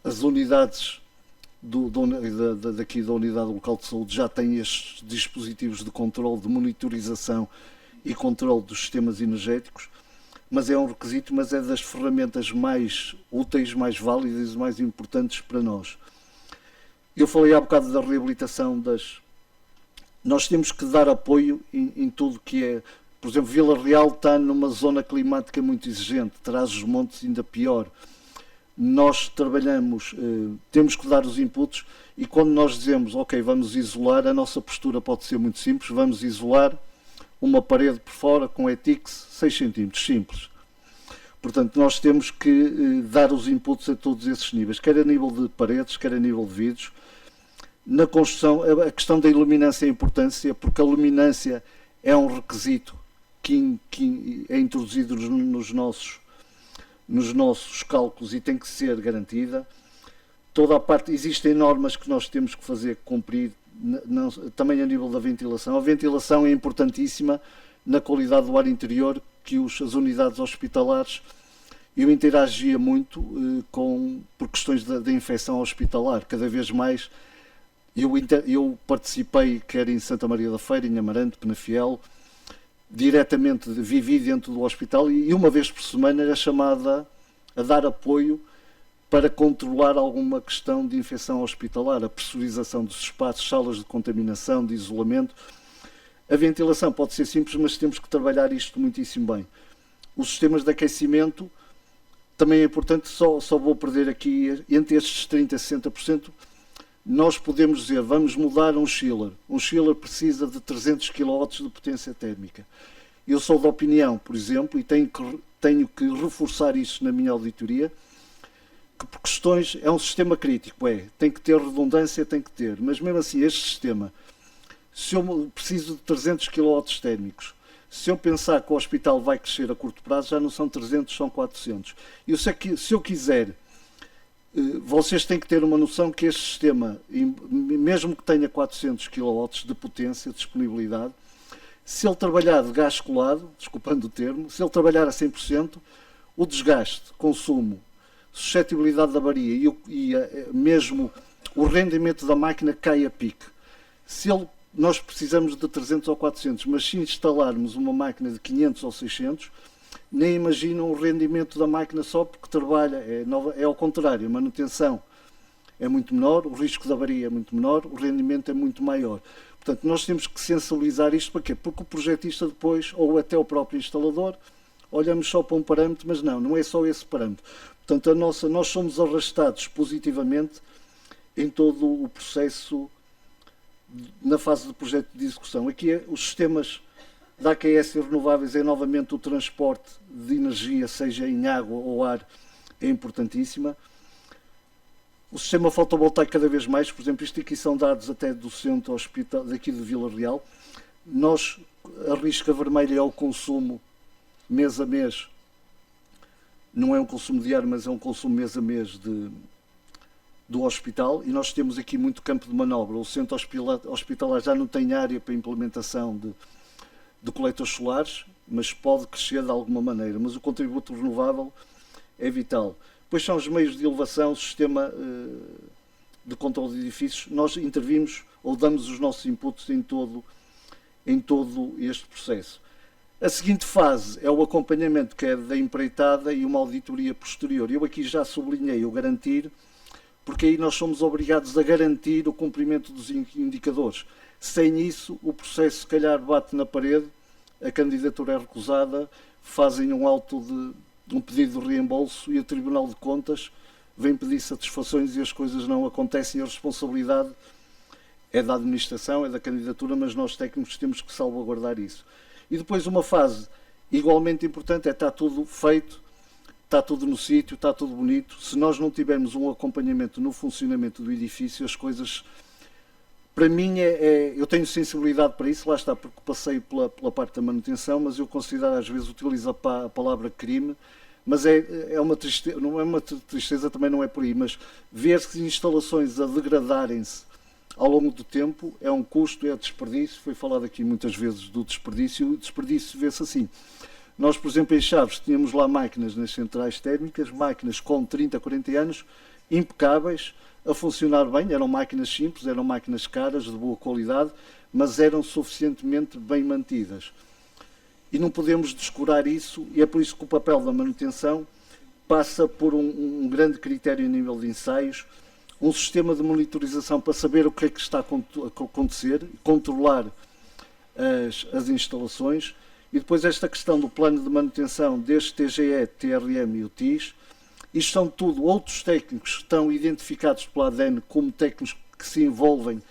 As unidades daqui da Unidade Local de Saúde já têm estes dispositivos de controle, de monitorização e controle dos sistemas energéticos, mas é um requisito, mas é das ferramentas mais úteis, mais válidas e mais importantes para nós. Eu falei há bocado da reabilitação Nós temos que dar apoio em tudo que é. Por exemplo, Vila Real está numa zona climática muito exigente, Trás-os-Montes ainda pior. Nós trabalhamos, temos que dar os inputs e quando nós dizemos, ok, vamos isolar, a nossa postura pode ser muito simples, vamos isolar uma parede por fora com ETICS 6 cm, simples. Portanto, nós temos que dar os inputs a todos esses níveis, quer a nível de paredes, quer a nível de vidros. Na construção, a questão da iluminância é importante, porque a luminância é um requisito que é introduzido nos nossos cálculos e tem que ser garantida. Toda a parte, existem normas que nós temos que fazer cumprir, também a nível da ventilação. A ventilação é importantíssima na qualidade do ar interior, que as unidades hospitalares, eu interagia muito por questões da infecção hospitalar. Cada vez mais eu participei, quer em Santa Maria da Feira, em Amarante, Penafiel, diretamente vivi dentro do hospital e uma vez por semana era chamada a dar apoio para controlar alguma questão de infecção hospitalar, a pressurização dos espaços, salas de contaminação, de isolamento. A ventilação pode ser simples, mas temos que trabalhar isto muitíssimo bem. Os sistemas de aquecimento também é importante, só vou perder aqui entre estes 30% e 60%. Nós podemos dizer, vamos mudar um chiller. Um chiller precisa de 300 kW de potência térmica. Eu sou da opinião, por exemplo, e tenho que reforçar isso na minha auditoria, que por questões, é um sistema crítico, tem que ter redundância, tem que ter, mas mesmo assim este sistema, se eu preciso de 300 kW térmicos, se eu pensar que o hospital vai crescer a curto prazo, já não são 300, são 400. Eu sei que se eu quiser, vocês têm que ter uma noção que este sistema, mesmo que tenha 400 kW de potência, de disponibilidade, se ele trabalhar de gás colado, desculpando o termo, se ele trabalhar a 100%, o desgaste, consumo, suscetibilidade da avaria e mesmo o rendimento da máquina cai a pique. Nós precisamos de 300 ou 400, mas se instalarmos uma máquina de 500 ou 600, nem imaginam o rendimento da máquina só porque trabalha, é ao contrário, a manutenção é muito menor, o risco de avaria é muito menor, o rendimento é muito maior. Portanto, nós temos que sensibilizar isto para quê? Porque o projetista depois, ou até o próprio instalador, olhamos só para um parâmetro, mas não é só esse parâmetro. Portanto, nós somos arrastados positivamente em todo o processo na fase de projeto de execução. Aqui os sistemas da AQS renováveis é novamente o transporte de energia, seja em água ou ar, é importantíssima. O sistema fotovoltaico cada vez mais, por exemplo, isto aqui são dados até do centro hospital, daqui de Vila Real. A risca vermelha é o consumo mês a mês, não é um consumo diário, mas é um consumo mês a mês do hospital, e nós temos aqui muito campo de manobra. O centro hospitalar já não tem área para implementação de coletores solares, mas pode crescer de alguma maneira, mas o contributo renovável é vital. Depois são os meios de elevação, o sistema de controle de edifícios. Nós intervimos ou damos os nossos inputs em todo este processo. A seguinte fase é o acompanhamento, que é da empreitada e uma auditoria posterior. Eu aqui já sublinhei o garantir, porque aí nós somos obrigados a garantir o cumprimento dos indicadores. Sem isso, o processo se calhar bate na parede, a candidatura é recusada, fazem um pedido de reembolso e o Tribunal de Contas vem pedir satisfações e as coisas não acontecem. A responsabilidade é da administração, é da candidatura, mas nós técnicos temos que salvaguardar isso. E depois uma fase igualmente importante está tudo feito, está tudo no sítio, está tudo bonito. Se nós não tivermos um acompanhamento no funcionamento do edifício, as coisas, para mim, eu tenho sensibilidade para isso, lá está, porque passei pela parte da manutenção, mas eu considero, às vezes, utilizo a palavra crime, mas é uma tristeza, não é uma tristeza, também não é por aí, mas ver-se instalações a degradarem-se ao longo do tempo é um custo, é desperdício. Foi falado aqui muitas vezes do desperdício, o desperdício vê-se assim. Nós, por exemplo, em Chaves, tínhamos lá máquinas nas centrais térmicas, máquinas com 30, 40 anos, impecáveis, a funcionar bem, eram máquinas simples, eram máquinas caras, de boa qualidade, mas eram suficientemente bem mantidas. E não podemos descurar isso, e é por isso que o papel da manutenção passa por um grande critério a nível de ensaios, um sistema de monitorização para saber o que é que está a acontecer, controlar as instalações, e depois esta questão do plano de manutenção deste TGE, TRM e o TIS. Isto são tudo outros técnicos que estão identificados pela ADN como técnicos que se envolvem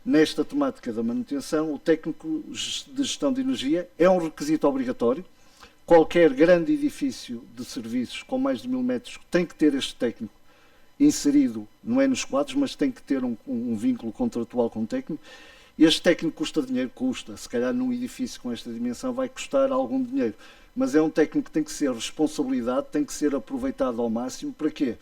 nesta temática da manutenção. O técnico de gestão de energia é um requisito obrigatório, qualquer grande edifício de serviços com mais de 1000 metros tem que ter este técnico inserido, não é nos quadros, mas tem que ter um vínculo contratual com o técnico. Este técnico custa dinheiro, se calhar num edifício com esta dimensão vai custar algum dinheiro, mas é um técnico que tem que ser responsabilidade, tem que ser aproveitado ao máximo. Para quê?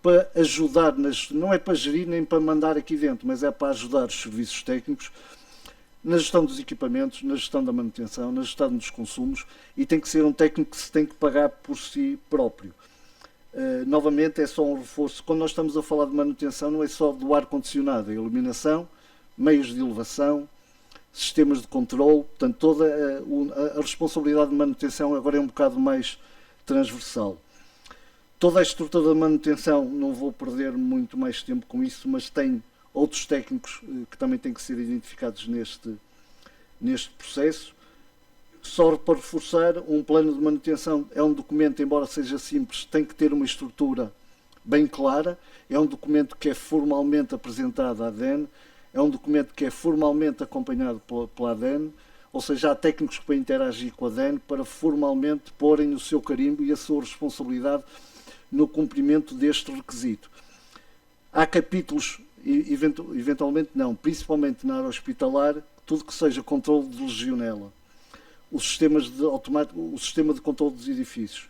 Para ajudar, não é para gerir nem para mandar aqui dentro, mas é para ajudar os serviços técnicos na gestão dos equipamentos, na gestão da manutenção, na gestão dos consumos, e tem que ser um técnico que se tem que pagar por si próprio. Novamente, é só um reforço. Quando nós estamos a falar de manutenção, não é só do ar-condicionado, é iluminação, meios de elevação, sistemas de controle, portanto, toda a responsabilidade de manutenção agora é um bocado mais transversal. Toda a estrutura da manutenção, não vou perder muito mais tempo com isso, mas tem outros técnicos que também têm que ser identificados neste processo. Só para reforçar, um plano de manutenção é um documento, embora seja simples, tem que ter uma estrutura bem clara, é um documento que é formalmente apresentado à ADEN, é um documento que é formalmente acompanhado pela ADEN, ou seja, há técnicos para interagir com a ADEN para formalmente porem o seu carimbo e a sua responsabilidade no cumprimento deste requisito. Há capítulos, eventualmente não, principalmente na área hospitalar, tudo que seja controle de legionela, o sistema de controle dos edifícios,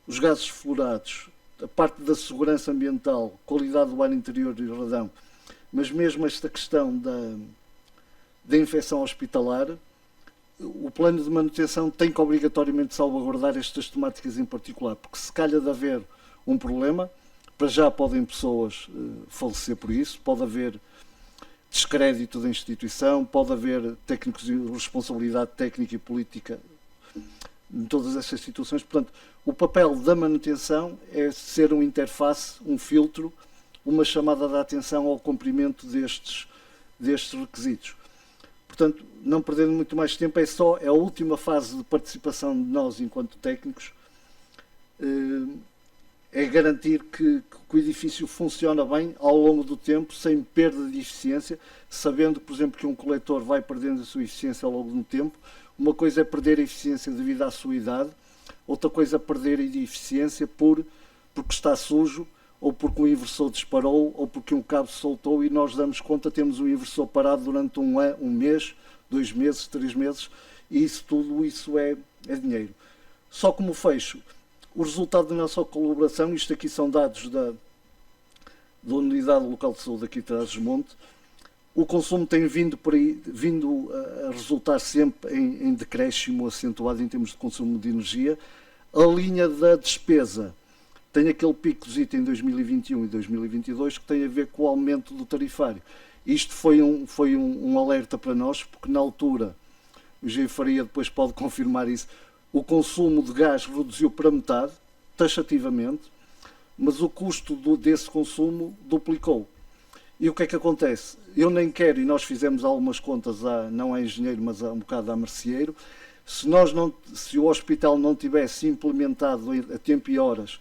os gases fluorados, a parte da segurança ambiental, qualidade do ar interior e radão, mas mesmo esta questão da infecção hospitalar, o plano de manutenção tem que obrigatoriamente salvaguardar estas temáticas em particular, porque se calhar de haver um problema, para já podem pessoas falecer por isso, pode haver descrédito da instituição, pode haver técnicos de responsabilidade técnica e política em todas estas situações. Portanto, o papel da manutenção é ser uma interface, um filtro, uma chamada de atenção ao cumprimento destes requisitos. Portanto, não perdendo muito mais tempo, é a última fase de participação de nós enquanto técnicos, é garantir que o edifício funciona bem ao longo do tempo, sem perda de eficiência, sabendo, por exemplo, que um coletor vai perdendo a sua eficiência ao longo do tempo. Uma coisa é perder a eficiência devido à sua idade, outra coisa é perder a eficiência porque está sujo, ou porque um inversor disparou, ou porque um cabo soltou e nós damos conta, temos um inversor parado durante um mês, 2 meses, 3 meses, e tudo isso é dinheiro. Só como fecho, o resultado da nossa colaboração, isto aqui são dados da Unidade Local de Saúde aqui de Trás-os-Montes, o consumo tem vindo a resultar sempre em decréscimo acentuado em termos de consumo de energia. A linha da despesa tem aquele picozito em 2021 e 2022 que tem a ver com o aumento do tarifário. Isto foi um alerta para nós, porque na altura, o Engenheiro Faria depois pode confirmar isso, o consumo de gás reduziu para metade, taxativamente, mas o custo desse consumo duplicou. E o que é que acontece? Eu nem quero, e nós fizemos algumas contas, não a engenheiro, mas um bocado a merceeiro, se o hospital não tivesse implementado a tempo e horas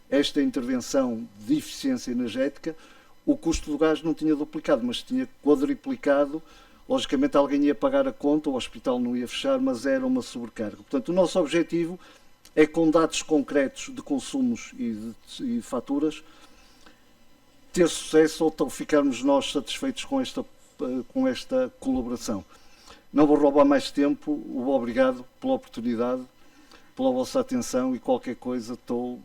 esta intervenção de eficiência energética, o custo do gás não tinha duplicado, mas tinha quadriplicado. Logicamente alguém ia pagar a conta, o hospital não ia fechar, mas era uma sobrecarga. Portanto, o nosso objetivo é, com dados concretos de consumos e faturas, ter sucesso, ou então ficarmos nós satisfeitos com esta colaboração. Não vou roubar mais tempo, obrigado pela oportunidade, pela vossa atenção, e qualquer coisa estou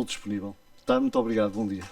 disponível. Tá? Muito obrigado, bom dia.